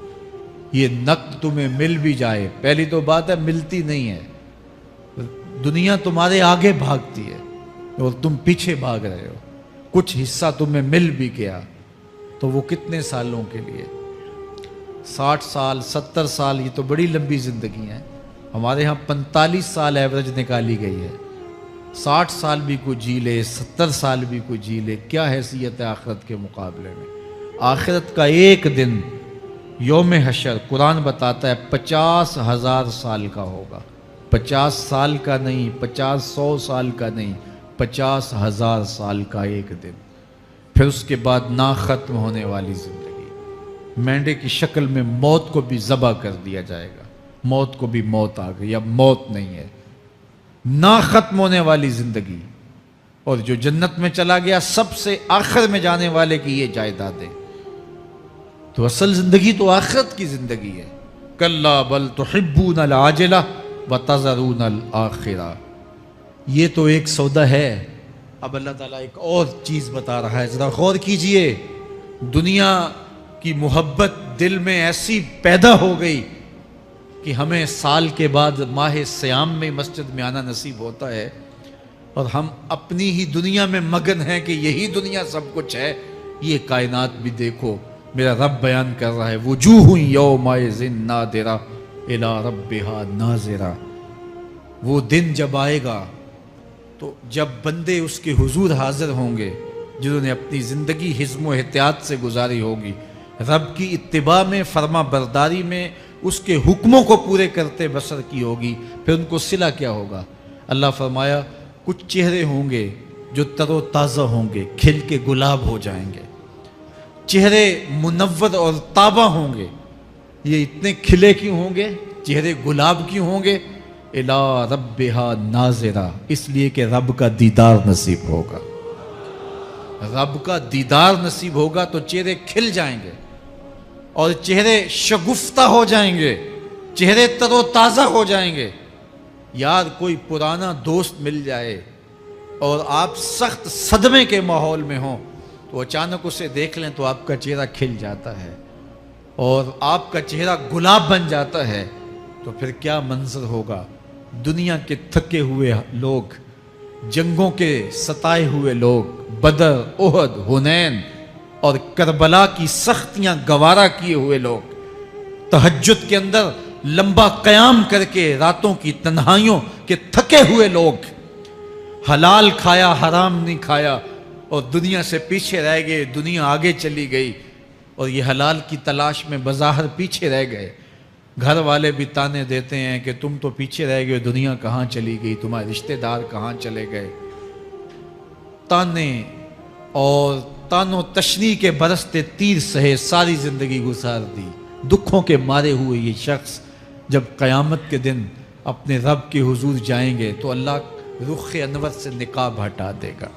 یہ نقد تمہیں مل بھی جائے، پہلی تو بات ہے ملتی نہیں ہے، دنیا تمہارے آگے بھاگتی ہے اور تم پیچھے بھاگ رہے ہو۔ کچھ حصہ تمہیں مل بھی گیا تو وہ کتنے سالوں کے لیے؟ 60 سال 70 سال، یہ تو بڑی لمبی زندگی ہے۔ ہمارے ہاں 45 سال ایوریج نکالی گئی ہے۔ 60 سال بھی کوئی جی لے، 70 سال بھی کوئی جی لے، کیا حیثیت ہے آخرت کے مقابلے میں؟ آخرت کا ایک دن یوم حشر قرآن بتاتا ہے 50,000 سال کا ہوگا۔ 50 سال کا نہیں، 50-100 سال کا نہیں، 50,000 سال کا ایک دن۔ پھر اس کے بعد نا ختم ہونے والی زندگی، مینڈے کی شکل میں موت کو بھی ذبح کر دیا جائے گا۔ موت کو بھی موت آ گئی، اب موت نہیں ہے، نا ختم ہونے والی زندگی۔ اور جو جنت میں چلا گیا سب سے آخر میں جانے والے کی یہ جائیدادیں۔ تو اصل زندگی تو آخرت کی زندگی ہے۔ کلا بل تحبون العاجلہ وتذرون الآخرہ، یہ تو ایک سودا ہے۔ اب اللہ تعالیٰ ایک اور چیز بتا رہا ہے، ذرا غور کیجئے۔ دنیا کی محبت دل میں ایسی پیدا ہو گئی کہ ہمیں سال کے بعد ماہ سیام میں مسجد میں آنا نصیب ہوتا ہے، اور ہم اپنی ہی دنیا میں مگن ہیں کہ یہی دنیا سب کچھ ہے۔ یہ کائنات بھی دیکھو، میرا رب بیان کر رہا ہے وجوہ یومئذ ناظرہ الی ربہا ناظرہ۔ وہ دن جب آئے گا تو جب بندے اس کے حضور حاضر ہوں گے جنہوں نے اپنی زندگی حزم و احتیاط سے گزاری ہوگی، رب کی اتباع میں، فرما برداری میں، اس کے حکموں کو پورے کرتے بسر کی ہوگی، پھر ان کو صلہ کیا ہوگا؟ اللہ فرمایا کچھ چہرے ہوں گے جو تر و تازہ ہوں گے، کھل کے گلاب ہو جائیں گے، چہرے منور اور تابہ ہوں گے۔ یہ اتنے کھلے کیوں ہوں گے؟ چہرے گلاب کیوں ہوں گے؟ الی ربہا ناظرہ، اس لیے کہ رب کا دیدار نصیب ہوگا۔ رب کا دیدار نصیب ہوگا تو چہرے کھل جائیں گے اور چہرے شگفتہ ہو جائیں گے، چہرے تر و تازہ ہو جائیں گے۔ یار کوئی پرانا دوست مل جائے اور آپ سخت صدمے کے ماحول میں ہوں تو اچانک اسے دیکھ لیں تو آپ کا چہرہ کھل جاتا ہے اور آپ کا چہرہ گلاب بن جاتا ہے، تو پھر کیا منظر ہوگا؟ دنیا کے تھکے ہوئے لوگ، جنگوں کے ستائے ہوئے لوگ، بدر, احد, حنین اور کربلا کی سختیاں گوارا کیے ہوئے لوگ, تہجد کے اندر لمبا قیام کر کے راتوں کی تنہائیوں کے تھکے ہوئے لوگ, حلال کھایا حرام نہیں کھایا اور دنیا سے پیچھے رہ گئے, دنیا آگے چلی گئی اور یہ حلال کی تلاش میں بظاہر پیچھے رہ گئے. گھر والے بھی تانے دیتے ہیں کہ تم تو پیچھے رہ گئے, دنیا کہاں چلی گئی, تمہارے رشتہ دار کہاں چلے گئے. تانے اور تانوں تشنیع کے برستے تیر سہے ساری زندگی گزار دی. دکھوں کے مارے ہوئے یہ شخص جب قیامت کے دن اپنے رب کے حضور جائیں گے تو اللہ رخ انور سے نقاب ہٹا دے گا.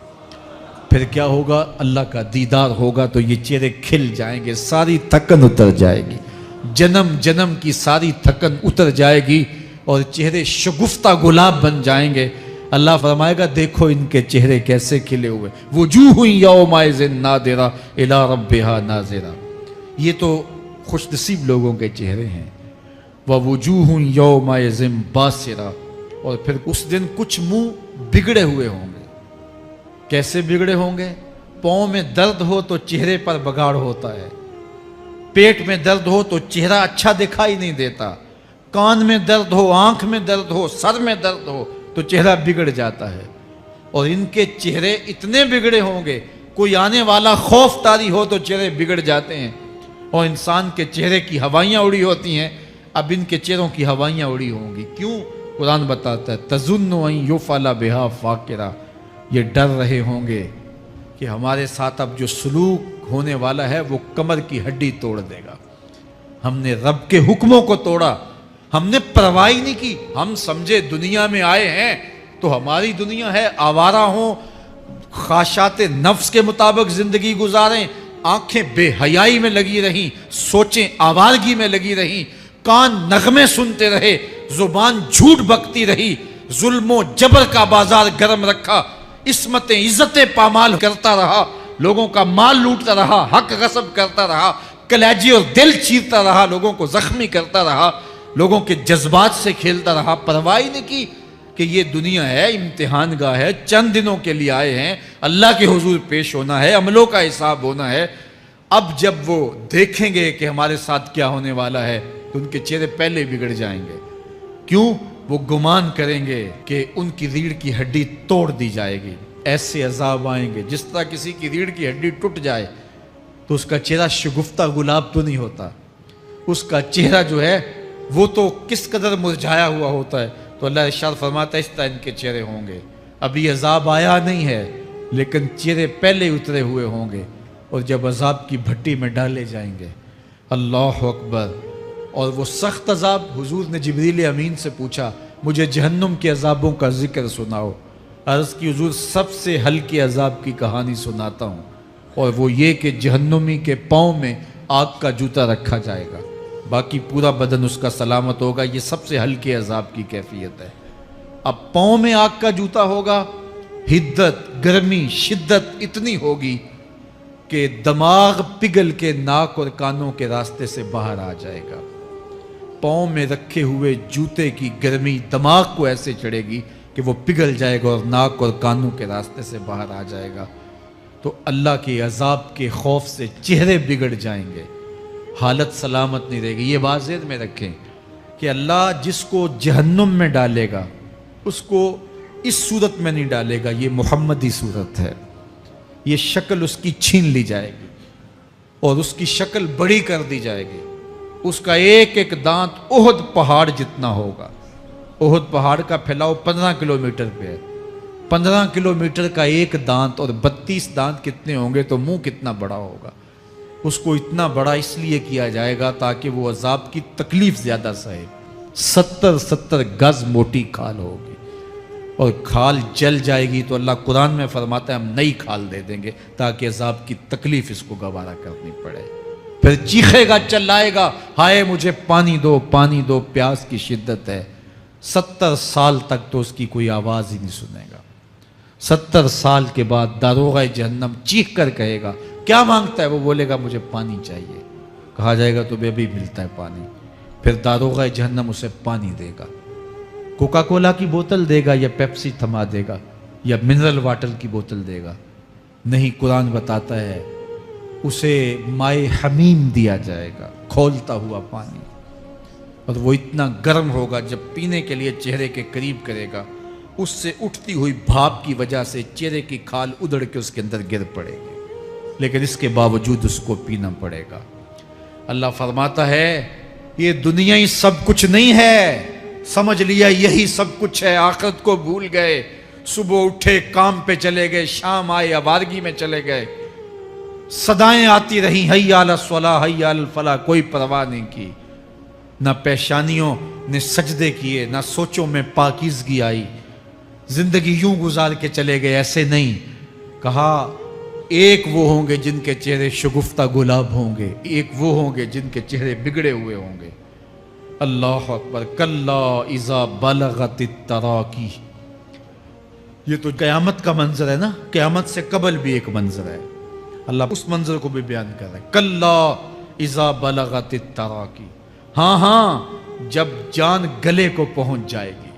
پھر کیا ہوگا؟ اللہ کا دیدار ہوگا تو یہ چہرے کھل جائیں گے, ساری تھکن اتر جائے گی, جنم جنم کی ساری تھکن اتر جائے گی اور چہرے شگفتہ گلاب بن جائیں گے. اللہ فرمائے گا دیکھو ان کے چہرے کیسے کھلے ہوئے, وجوہ یومئذ ناظرہ الی ربہا ناظرہ. یہ تو خوش نصیب لوگوں کے چہرے ہیں. ووجوہ یومئذ باسرہ, اور پھر اس دن کچھ منہ بگڑے ہوئے ہوں گے. کیسے بگڑے ہوں گے؟ پاؤں میں درد ہو تو چہرے پر بگاڑ ہوتا ہے, پیٹ میں درد ہو تو چہرہ اچھا دکھائی نہیں دیتا, کان میں درد ہو, آنکھ میں درد ہو, سر میں درد ہو تو چہرہ بگڑ جاتا ہے. اور ان کے چہرے اتنے بگڑے ہوں گے, کوئی آنے والا خوف طاری ہو تو چہرے بگڑ جاتے ہیں. اور انسان کے چہرے کی ہوائیاں اڑی ہوتی ہیں, اب ان کے چہروں کی ہوائیاں اڑی ہوں گی. کیوں؟ قرآن بتاتا ہے تظن ان یفعل بہا فاقرہ, یہ ڈر رہے ہوں گے کہ ہمارے ساتھ اب جو سلوک ہونے والا ہے وہ کمر کی ہڈی توڑ دے گا. ہم نے رب کے حکموں کو توڑا, ہم نے پرواہ نہیں کی, ہم سمجھے دنیا میں آئے ہیں تو ہماری دنیا ہے, آوارہ ہوں, خواہشات نفس کے مطابق زندگی گزاریں, آنکھیں بے حیائی میں لگی رہیں, سوچیں آوارگی میں لگی رہیں, کان نغمے سنتے رہے, زبان جھوٹ بکتی رہی, ظلم و جبر کا بازار گرم رکھا, عصمتیں عزتیں پامال کرتا رہا, لوگوں کا مال لوٹتا رہا, حق غصب کرتا رہا, کلیجے اور دل چیرتا رہا, لوگوں کو زخمی کرتا رہا, لوگوں کے جذبات سے کھیلتا رہا. پرواہ نہیں کی کہ یہ دنیا ہے, امتحان گاہ ہے, چند دنوں کے لیے آئے ہیں, اللہ کے حضور پیش ہونا ہے, عملوں کا حساب ہونا ہے. اب جب وہ دیکھیں گے کہ ہمارے ساتھ کیا ہونے والا ہے تو ان کے چہرے پہلے بگڑ جائیں گے. کیوں؟ وہ گمان کریں گے کہ ان کی ریڑھ کی ہڈی توڑ دی جائے گی. ایسے عذاب آئیں گے جس طرح کسی کی ریڑھ کی ہڈی ٹوٹ جائے تو اس کا چہرہ شگفتہ گلاب تو نہیں ہوتا, اس کا چہرہ جو ہے وہ تو کس قدر مرجھایا ہوا ہوتا ہے. تو اللہ ارشاد فرماتا ہے اس طرح ان کے چہرے ہوں گے. ابھی عذاب آیا نہیں ہے لیکن چہرے پہلے اترے ہوئے ہوں گے, اور جب عذاب کی بھٹی میں ڈالے جائیں گے, اللہ اکبر, اور وہ سخت عذاب. حضور نے جبریل امین سے پوچھا مجھے جہنم کے عذابوں کا ذکر سناؤ. عرض کی حضور سب سے ہلکے عذاب کی کہانی سناتا ہوں, اور وہ یہ کہ جہنمی کے پاؤں میں آگ کا جوتا رکھا جائے گا, باقی پورا بدن اس کا سلامت ہوگا. یہ سب سے ہلکے عذاب کی کیفیت ہے. اب پاؤں میں آگ کا جوتا ہوگا, حدت, گرمی, شدت اتنی ہوگی کہ دماغ پگھل کے ناک اور کانوں کے راستے سے باہر آ جائے گا. پاؤں میں رکھے ہوئے جوتے کی گرمی دماغ کو ایسے چڑھے گی کہ وہ پگھل جائے گا اور ناک اور کانوں کے راستے سے باہر آ جائے گا. تو اللہ کے عذاب کے خوف سے چہرے بگڑ جائیں گے, حالت سلامت نہیں رہے گی. یہ بات ذہن میں رکھیں کہ اللہ جس کو جہنم میں ڈالے گا اس کو اس صورت میں نہیں ڈالے گا, یہ محمدی صورت ہے. یہ شکل اس کی چھین لی جائے گی اور اس کی شکل بڑی کر دی جائے گی. اس کا ایک ایک دانت احد پہاڑ جتنا ہوگا. احد پہاڑ کا پھیلاؤ 15 کلومیٹر پہ ہے. 15 کلومیٹر کا ایک دانت اور 32 دانت کتنے ہوں گے تو منہ کتنا بڑا ہوگا. اس کو اتنا بڑا اس لیے کیا جائے گا تاکہ وہ عذاب کی تکلیف زیادہ سہے. 70 گز موٹی کھال ہوگی اور کھال جل جائے گی تو اللہ قرآن میں فرماتا ہے ہم نئی کھال دے دیں گے تاکہ عذاب کی تکلیف اس کو گوارا کرنی پڑے. پھر چیخے گا, چلائے گا, ہائے مجھے پانی دو, پانی دو, پیاس کی شدت ہے. 70 سال تک تو اس کی کوئی آواز ہی نہیں سنے گا. 70 سال کے بعد داروغہ جہنم چیخ کر کہے گا کیا مانگتا ہے؟ وہ بولے گا مجھے پانی چاہیے. کہا جائے گا تو بے بھی ملتا ہے پانی. پھر داروغہ جہنم اسے پانی دے گا. کوکا کولا کی بوتل دے گا یا پیپسی تھما دے گا یا منرل واٹر کی بوتل دے گا؟ نہیں، قرآن بتاتا ہے اسے مائے حمیم دیا جائے گا، کھولتا ہوا پانی، اور وہ اتنا گرم ہوگا جب پینے کے لیے چہرے کے قریب کرے گا اس سے اٹھتی ہوئی بھاپ کی وجہ سے چہرے کی کھال ادڑ کے اس کے اندر گر پڑے گی، لیکن اس کے باوجود اس کو پینا پڑے گا۔ اللہ فرماتا ہے یہ دنیا ہی سب کچھ نہیں ہے، سمجھ لیا یہی سب کچھ ہے، آخرت کو بھول گئے، صبح اٹھے کام پہ چلے گئے، شام آئے آوارگی میں چلے گئے، صدائیں آتی رہیں حی علی الصلاح حی علی الفلاح، کوئی پرواہ نہیں کی، نہ پیشانیوں نے سجدے کیے، نہ سوچوں میں پاکیزگی آئی، زندگی یوں گزار کے چلے گئے۔ ایسے نہیں، کہا ایک وہ ہوں گے جن کے چہرے شگفتہ گلاب ہوں گے، ایک وہ ہوں گے جن کے چہرے بگڑے ہوئے ہوں گے۔ اللہ اکبر، کلا اذا بلغت التراقی، یہ تو قیامت کا منظر ہے نا، قیامت سے قبل بھی ایک منظر ہے، اللہ اس منظر کو بھی بیان کر رہا ہے، کلا اذا بلغت التراقی، ہاں ہاں جب جان گلے کو پہنچ جائے گی،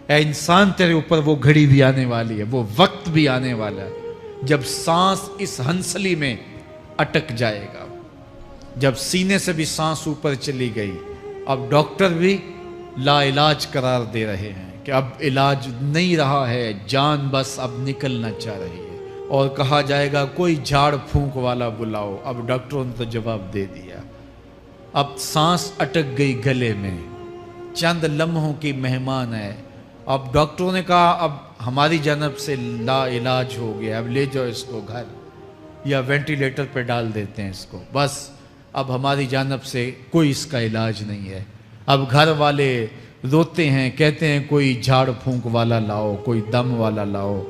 اے انسان تیرے اوپر وہ گھڑی بھی آنے والی ہے، وہ وقت بھی آنے والا ہے جب سانس اس ہنسلی میں اٹک جائے گا، جب سینے سے بھی سانس اوپر چلی گئی، اب ڈاکٹر بھی لا علاج قرار دے رہے ہیں کہ اب علاج نہیں رہا ہے، جان بس اب نکلنا چاہ رہی ہے، اور کہا جائے گا کوئی جھاڑ پھونک والا بلاؤ، اب ڈاکٹروں نے تو جواب دے دیا، اب سانس اٹک گئی گلے میں، چند لمحوں کی مہمان ہے، اب ڈاکٹروں نے کہا اب ہماری جانب سے لا علاج ہو گیا، اب لے جاؤ اس کو گھر یا وینٹیلیٹر پہ ڈال دیتے ہیں اس کو، بس اب ہماری جانب سے کوئی اس کا علاج نہیں ہے۔ اب گھر والے روتے ہیں، کہتے ہیں کوئی جھاڑ پھونک والا لاؤ، کوئی دم والا لاؤ،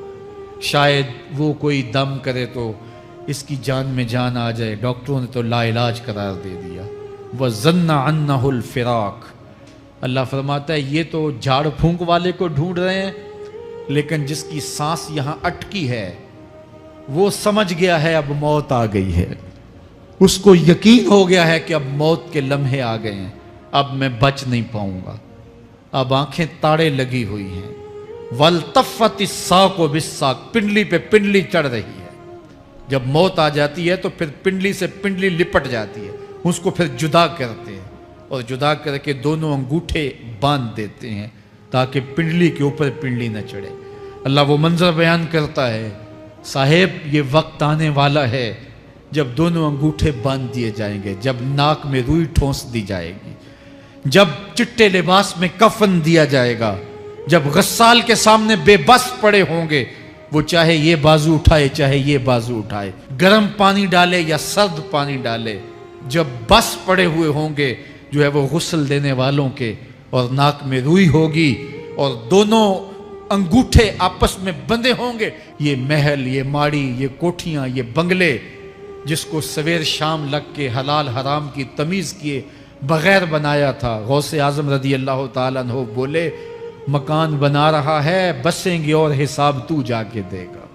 شاید وہ کوئی دم کرے تو اس کی جان میں جان آ جائے، ڈاکٹروں نے تو لا علاج قرار دے دیا۔ وَظَنَّ عَنَّهُ الْفِرَاقُ، اللہ فرماتا ہے یہ تو جھاڑ پھونک والے کو ڈھونڈ رہے ہیں، لیکن جس کی سانس یہاں اٹکی ہے وہ سمجھ گیا ہے اب موت آ گئی ہے، اس کو یقین ہو گیا ہے کہ اب موت کے لمحے آ گئے ہیں، اب میں بچ نہیں پاؤں گا، اب آنکھیں تاڑے لگی ہوئی ہیں، وَالْتَفَّتِ السَّاقُ بِالسَّاقِ، پنڈلی پہ پنڈلی چڑھ رہی ہے، جب موت آ جاتی ہے تو پھر پنڈلی سے پنڈلی لپٹ جاتی ہے، اس کو پھر جدا کرتے ہیں، اور جدا کر کے دونوں انگوٹھے باندھ دیتے ہیں تاکہ پنڈلی کے اوپر پنڈلی نہ چڑھے۔ اللہ وہ منظر بیان کرتا ہے، صاحب یہ وقت آنے والا ہے جب دونوں انگوٹھے باندھ دیے جائیں گے، جب ناک میں روئی ٹھونس دی جائے گی، جب چٹے لباس میں کفن دیا جائے گا، جب غسال کے سامنے بے بس پڑے ہوں گے، وہ چاہے یہ بازو اٹھائے چاہے یہ بازو اٹھائے، گرم پانی ڈالے یا سرد پانی ڈالے، جب بس پڑے ہوئے ہوں گے جو ہے وہ غسل دینے والوں کے، اور ناک میں روئی ہوگی اور دونوں انگوٹھے آپس میں بندھے ہوں گے، یہ محل، یہ ماڑی، یہ کوٹھیاں، یہ بنگلے جس کو سویر شام لگ کے حلال حرام کی تمیز کیے بغیر بنایا تھا، غوث اعظم رضی اللہ تعالیٰ عنہ بولے مکان بنا رہا ہے، بسیں گے اور حساب تو جا کے دے گا،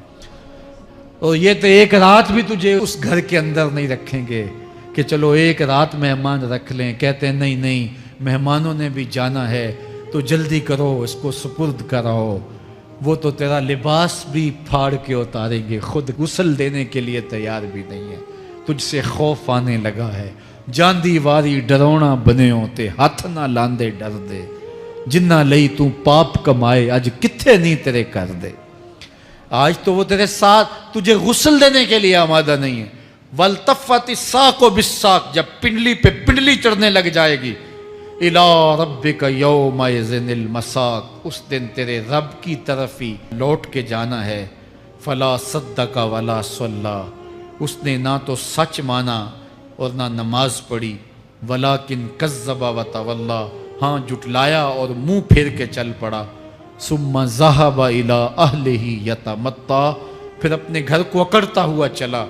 اور یہ تو ایک رات بھی تجھے اس گھر کے اندر نہیں رکھیں گے کہ چلو ایک رات مہمان رکھ لیں، کہتے ہیں نہیں نہیں مہمانوں نے بھی جانا ہے تو جلدی کرو اس کو سپرد کراؤ، وہ تو تیرا لباس بھی پھاڑ کے اتاریں گے، خود غسل دینے کے لیے تیار بھی نہیں ہے، تجھ سے خوف آنے لگا ہے، جاندی واری ڈرونا بنے ہوتے ہاتھ نہ لاندے ڈر دے، جنہ لئی تو پاپ کمائے اج کتھے نہیں تیرے کر دے، آج تو وہ تیرے ساتھ تجھے غسل دینے کے لیے آمادہ نہیں ہے۔ وَالْتَفَّتِ السَّاقُ بِالسَّاقِ، جب پنڈلی پہ پنڈلی چڑھنے لگ جائے گی، إِلَىٰ رَبِّكَ يَوْمَئِذٍ الْمَسَاقُ، اس دن تیرے رب کی طرف ہی لوٹ کے جانا ہے۔ فَلَا صَدَّقَ وَلَا صَلَّىٰ، اس نے نہ تو سچ مانا اور نہ نماز پڑھی، وَلَٰكِنْ كَذَّبَ وَتَوَلَّىٰ، ہاں جھٹلایا اور منہ پھیر کے چل پڑا۔ ثُمَّ ذَهَبَ إِلَىٰ أَهْلِهِ يَتَمَطَّىٰ، پھر اپنے گھر کو اکڑتا ہوا چلا۔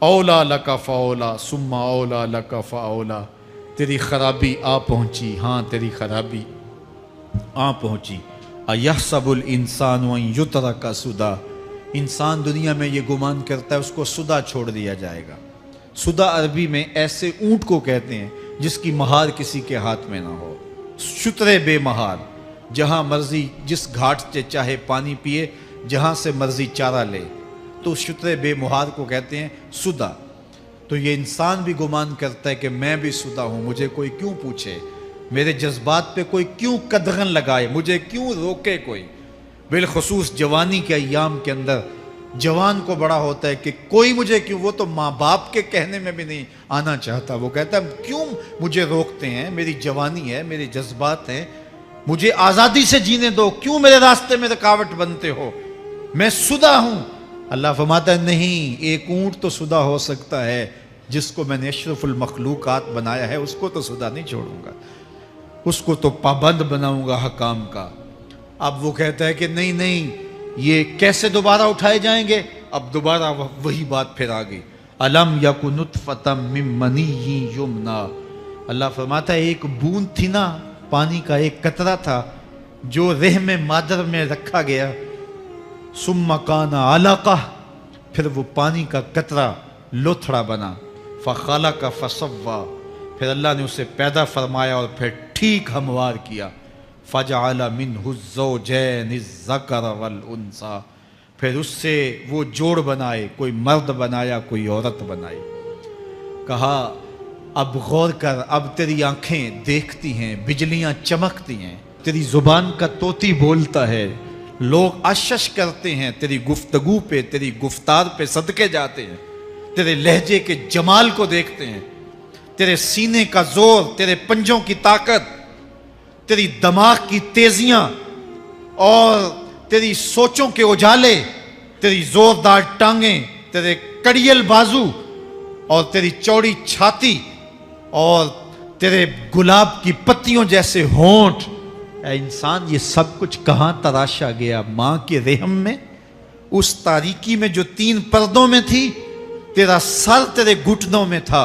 اولا لک فاولا ثم اولا لک فاولا، تیری خرابی آ پہنچی، ہاں تیری خرابی آ پہنچی۔ ایحسب الانسان ان یترک سدی، انسان دنیا میں یہ گمان کرتا ہے اس کو سدا چھوڑ دیا جائے گا۔ سدا عربی میں ایسے اونٹ کو کہتے ہیں جس کی مہار کسی کے ہاتھ میں نہ ہو، شترے بے مہار، جہاں مرضی جس گھاٹ سے چاہے پانی پیے، جہاں سے مرضی چارہ لے، تو شتر بے مہار کو کہتے ہیں سدا. تو یہ انسان بھی گمان کرتا ہے کہ میں بھی سدا ہوں, مجھے کوئی کیوں پوچھے, میرے جذبات پہ کوئی کیوں قدغن لگائے, مجھے کیوں روکے کوئی. بالخصوص جوانی کے ایام کے اندر جوان کو بڑا ہوتا ہے کہ کوئی مجھے کیوں, وہ تو ماں باپ کے کہنے میں بھی نہیں آنا چاہتا, وہ کہتا ہے کیوں مجھے روکتے ہیں, میری جوانی ہے, میرے جذبات ہیں, مجھے آزادی سے جینے دو, کیوں میرے راستے میں رکاوٹ بنتے ہو, میں سدا ہوں. اللہ فرماتا ہے نہیں, ایک اونٹ تو سدا ہو سکتا ہے, جس کو میں نے اشرف المخلوقات بنایا ہے اس کو تو سدا نہیں چھوڑوں گا, اس کو تو پابند بناؤں گا حکام کا. اب وہ کہتا ہے کہ نہیں نہیں, یہ کیسے دوبارہ اٹھائے جائیں گے. اب دوبارہ وہی بات پھر آ گئی, الم یکن نطفۃ من منی یمنا. اللہ فرماتا ہے ایک بوند تھی نا, پانی کا ایک قطرہ تھا جو رحم مادر میں رکھا گیا, ثم کان علقہ, پھر وہ پانی کا قطرہ لوتھڑا بنا, فخلق فسوی, پھر اللہ نے اسے پیدا فرمایا اور پھر ٹھیک ہموار کیا, فجعل منہ الزوجین الذکر والانثی, پھر اس سے وہ جوڑ بنائے, کوئی مرد بنایا کوئی عورت بنائی. کہا اب غور کر, اب تیری آنکھیں دیکھتی ہیں, بجلیاں چمکتی ہیں, تیری زبان کا طوطی بولتا ہے, لوگ اشش کرتے ہیں تیری گفتگو پہ, تیری گفتار پہ صدقے جاتے ہیں, تیرے لہجے کے جمال کو دیکھتے ہیں, تیرے سینے کا زور, تیرے پنجوں کی طاقت, تیری دماغ کی تیزیاں اور تیری سوچوں کے اجالے, تیری زوردار ٹانگیں, تیرے کڑیل بازو اور تیری چوڑی چھاتی اور تیرے گلاب کی پتیوں جیسے ہونٹ. اے انسان, یہ سب کچھ کہاں تراشا گیا؟ ماں کے رحم میں, اس تاریکی میں جو 3 پردوں میں تھی. تیرا سر تیرے گھٹنوں میں تھا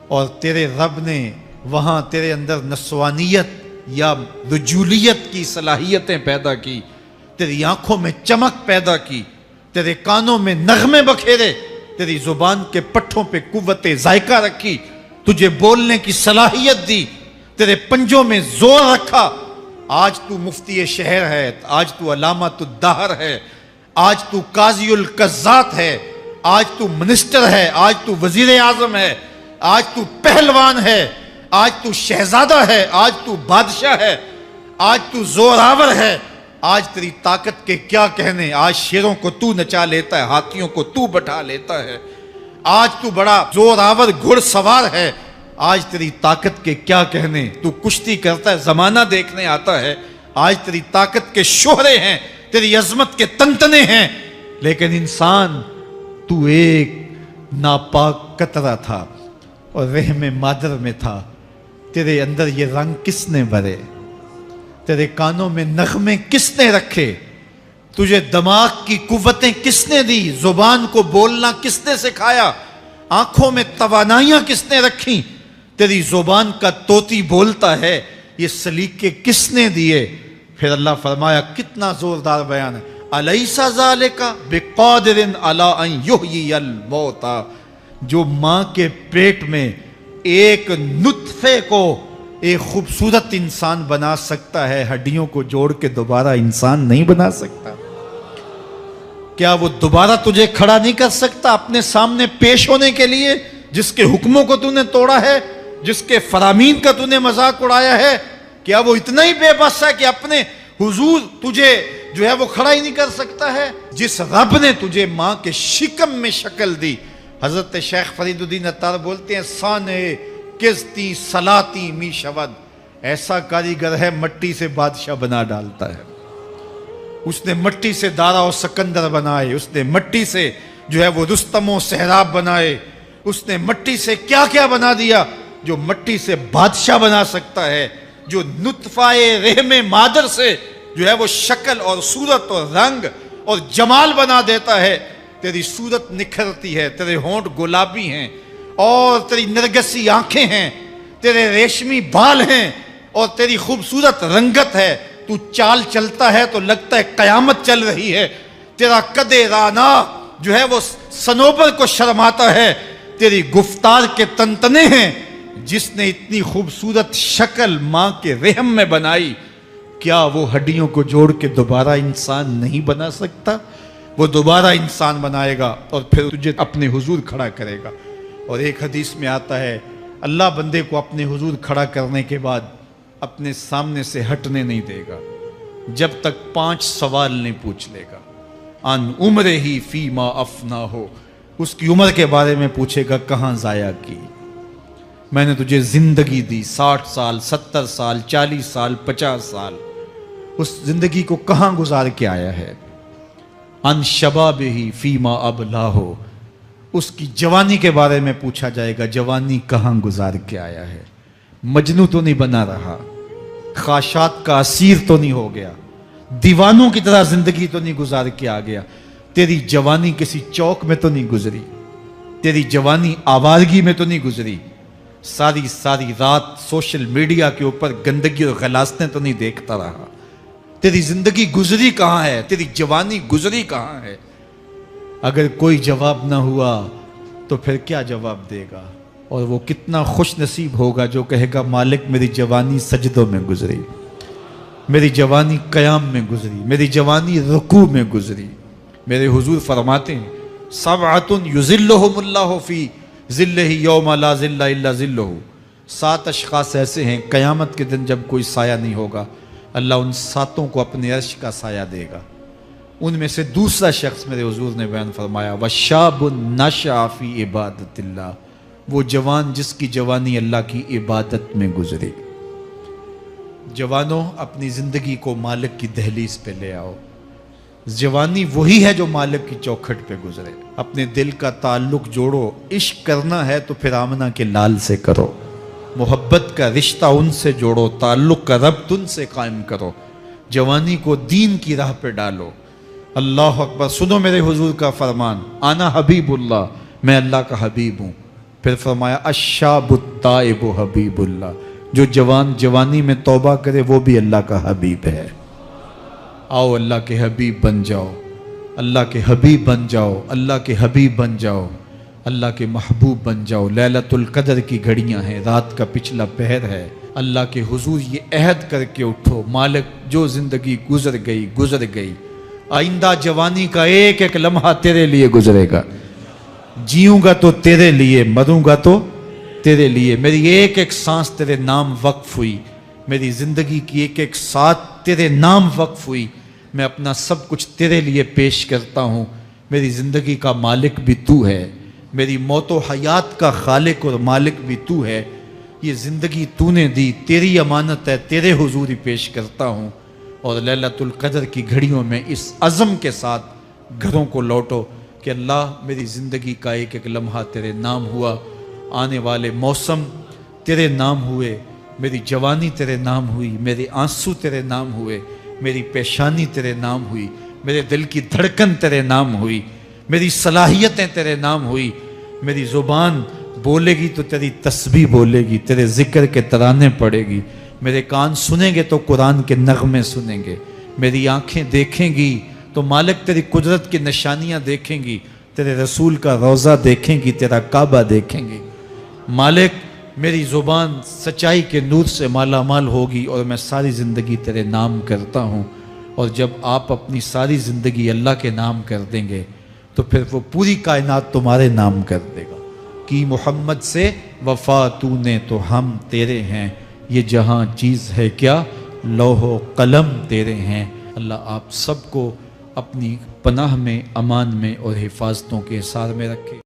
اور تیرے رب نے وہاں تیرے اندر نسوانیت یا رجولیت کی صلاحیتیں پیدا کی, تیری آنکھوں میں چمک پیدا کی, تیرے کانوں میں نغمے بکھیرے, تیری زبان کے پٹھوں پہ قوت ذائقہ رکھی, تجھے بولنے کی صلاحیت دی, تیرے پنجوں میں زور رکھا. آج تو مفتی شہر ہے, آج تو علامۃ الدہر ہے, آج تو قاضی القضات ہے, آج تو منسٹر ہے, آج تو وزیر اعظم ہے, آج تو پہلوان ہے, آج تو شہزادہ ہے, آج تو بادشاہ ہے, آج تو زوراور ہے. آج تیری طاقت کے کیا کہنے, آج شیروں کو تو نچا لیتا ہے, ہاتھیوں کو تو بٹھا لیتا ہے, آج تو بڑا زوراور گھڑ سوار ہے. آج تیری طاقت کے کیا کہنے, تو کشتی کرتا ہے, زمانہ دیکھنے آتا ہے. آج تیری طاقت کے شوہرے ہیں, تیری عظمت کے تنتنے ہیں. لیکن انسان, تو ایک ناپاک قطرہ تھا اور رحم مادر میں تھا. تیرے اندر یہ رنگ کس نے بھرے, تیرے کانوں میں نغمے کس نے رکھے, تجھے دماغ کی قوتیں کس نے دی, زبان کو بولنا کس نے سکھایا, آنکھوں میں توانائیاں کس نے رکھیں, تیری زبان کا طوطی بولتا ہے, یہ سلیقے کس نے دیے. پھر اللہ فرمایا, کتنا زوردار بیان ہے, الیس ذالک بقادر علی ان یحیی الموتى. جو ماں کے پیٹ میں ایک نطفے کو ایک خوبصورت انسان بنا سکتا ہے, ہڈیوں کو جوڑ کے دوبارہ انسان نہیں بنا سکتا. کیا وہ دوبارہ تجھے کھڑا نہیں کر سکتا اپنے سامنے پیش ہونے کے لیے, جس کے حکموں کو تو نے توڑا ہے, جس کے فرامین کا تو نے مذاق اڑایا ہے؟ کیا وہ اتنا ہی بے بس ہے کہ اپنے حضور تجھے جو ہے وہ کھڑا ہی نہیں کر سکتا ہے؟ جس رب نے تجھے ماں کے شکم میں شکل دی. حضرت شیخ فرید الدین عطار بولتے ہیں, سانے کستی سلاتی می شود, ایسا کاریگر ہے مٹی سے بادشاہ بنا ڈالتا ہے. اس نے مٹی سے دارا و سکندر بنائے, اس نے مٹی سے جو ہے وہ رستم و سہراب بنائے, اس نے مٹی سے کیا کیا بنا دیا جو مٹی سے بادشاہ بنا سکتا ہے. جو نطفہ رحم مادر سے جو ہے وہ شکل اور صورت اور رنگ اور جمال بنا دیتا ہے. تیری صورت نکھرتی ہے, تیرے ہونٹ گلابی ہیں اور تیری نرگسی آنکھیں ہیں, تیرے ریشمی بال ہیں اور تیری خوبصورت رنگت ہے. تو چال چلتا ہے تو لگتا ہے قیامت چل رہی ہے. تیرا قد رانا جو ہے وہ صنوبر کو شرماتا ہے. تیری گفتار کے تنتنے ہیں. جس نے اتنی خوبصورت شکل ماں کے رحم میں بنائی, کیا وہ ہڈیوں کو جوڑ کے دوبارہ انسان نہیں بنا سکتا؟ وہ دوبارہ انسان بنائے گا اور پھر تجھے اپنے حضور کھڑا کرے گا۔ اور ایک حدیث میں آتا ہے اللہ بندے کو اپنے حضور کھڑا کرنے کے بعد اپنے سامنے سے ہٹنے نہیں دے گا جب تک 5 سوال نہیں پوچھ لے گا۔ ان عمر ہی فیما افنا ہو، اس کی عمر کے بارے میں پوچھے گا کہاں ضائع کی، میں نے تجھے زندگی دی 60 سال 70 سال 40 سال 50 سال، اس زندگی کو کہاں گزار کے آیا ہے۔ ان شباب ہی فیما ابلا ہو، اس کی جوانی کے بارے میں پوچھا جائے گا جوانی کہاں گزار کے آیا ہے، مجنوں تو نہیں بنا رہا، خواہشات کا اسیر تو نہیں ہو گیا، دیوانوں کی طرح زندگی تو نہیں گزار کے آ گیا، تیری جوانی کسی چوک میں تو نہیں گزری، تیری جوانی آوارگی میں تو نہیں گزری، ساری رات سوشل میڈیا کے اوپر گندگی اور غلاستیں تو نہیں دیکھتا رہا، تیری زندگی گزری کہاں ہے، تیری جوانی گزری کہاں ہے۔ اگر کوئی جواب نہ ہوا تو پھر کیا جواب دے گا، اور وہ کتنا خوش نصیب ہوگا جو کہے گا مالک میری جوانی سجدوں میں گزری، میری جوانی قیام میں گزری، میری جوانی رکوع میں گزری۔ میرے حضور فرماتے ہیں سبعۃ یظلھم اللہ فی ظلہ یوم لا ظل الا ظلہ، 7 اشخاص ایسے ہیں قیامت کے دن جب کوئی سایہ نہیں ہوگا اللہ ان 7 کو اپنے عرش کا سایہ دے گا۔ ان میں سے دوسرا شخص میرے حضور نے بیان فرمایا وشاب نشأ فی عبادت اللہ، وہ جوان جس کی جوانی اللہ کی عبادت میں گزری۔ جوانوں اپنی زندگی کو مالک کی دہلیز پہ لے آؤ، جوانی وہی ہے جو مالک کی چوکھٹ پہ گزرے۔ اپنے دل کا تعلق جوڑو، عشق کرنا ہے تو پھر آمنہ کے لال سے کرو، محبت کا رشتہ ان سے جوڑو، تعلق کا ربط ان سے قائم کرو، جوانی کو دین کی راہ پہ ڈالو۔ اللہ اکبر، سنو میرے حضور کا فرمان، انا حبیب اللہ، میں اللہ کا حبیب ہوں۔ پھر فرمایا الشاب التائب حبیب اللہ، جو جوان جوانی میں توبہ کرے وہ بھی اللہ کا حبیب ہے۔ آؤ اللہ کے حبیب بن جاؤ، اللہ کے حبیب بن جاؤ، اللہ کے حبیب بن جاؤ، اللہ کے محبوب بن جاؤ۔ لیلۃ القدر کی گھڑیاں ہیں، رات کا پچھلا پہر ہے، اللہ کے حضور یہ عہد کر کے اٹھو مالک جو زندگی گزر گئی آئندہ جوانی کا ایک ایک لمحہ تیرے لیے گزرے گا، جیوں گا تو تیرے لیے، مروں گا تو تیرے لیے، میری ایک ایک سانس تیرے نام وقف ہوئی، میری زندگی کی ایک ایک ساتھ تیرے نام وقف ہوئی، میں اپنا سب کچھ تیرے لیے پیش کرتا ہوں۔ میری زندگی کا مالک بھی تو ہے، میری موت و حیات کا خالق اور مالک بھی تو ہے، یہ زندگی تو نے دی، تیری امانت ہے، تیرے حضور ہی پیش کرتا ہوں۔ اور لیلۃ القدر کی گھڑیوں میں اس عزم کے ساتھ گھروں کو لوٹو کہ اللہ میری زندگی کا ایک ایک لمحہ تیرے نام ہوا، آنے والے موسم تیرے نام ہوئے، میری جوانی تیرے نام ہوئی، میرے آنسو تیرے نام ہوئے، میری پیشانی تیرے نام ہوئی، میرے دل کی دھڑکن تیرے نام ہوئی، میری صلاحیتیں تیرے نام ہوئی، میری زبان بولے گی تو تیری تسبیح بولے گی، تیرے ذکر کے ترانے پڑے گی، میرے کان سنیں گے تو قرآن کے نغمے سنیں گے، میری آنکھیں دیکھیں گی تو مالک تیری قدرت کی نشانیاں دیکھیں گی، تیرے رسول کا روضہ دیکھیں گی، تیرا کعبہ دیکھیں گی۔ مالک میری زبان سچائی کے نور سے مالا مال ہوگی اور میں ساری زندگی تیرے نام کرتا ہوں، اور جب آپ اپنی ساری زندگی اللہ کے نام کر دیں گے تو پھر وہ پوری کائنات تمہارے نام کر دے گا۔ کی محمد سے وفا تو نے تو ہم تیرے ہیں، یہ جہاں چیز ہے کیا لوح و قلم تیرے ہیں۔ اللہ آپ سب کو اپنی پناہ میں، امان میں اور حفاظتوں کے حصار میں رکھے۔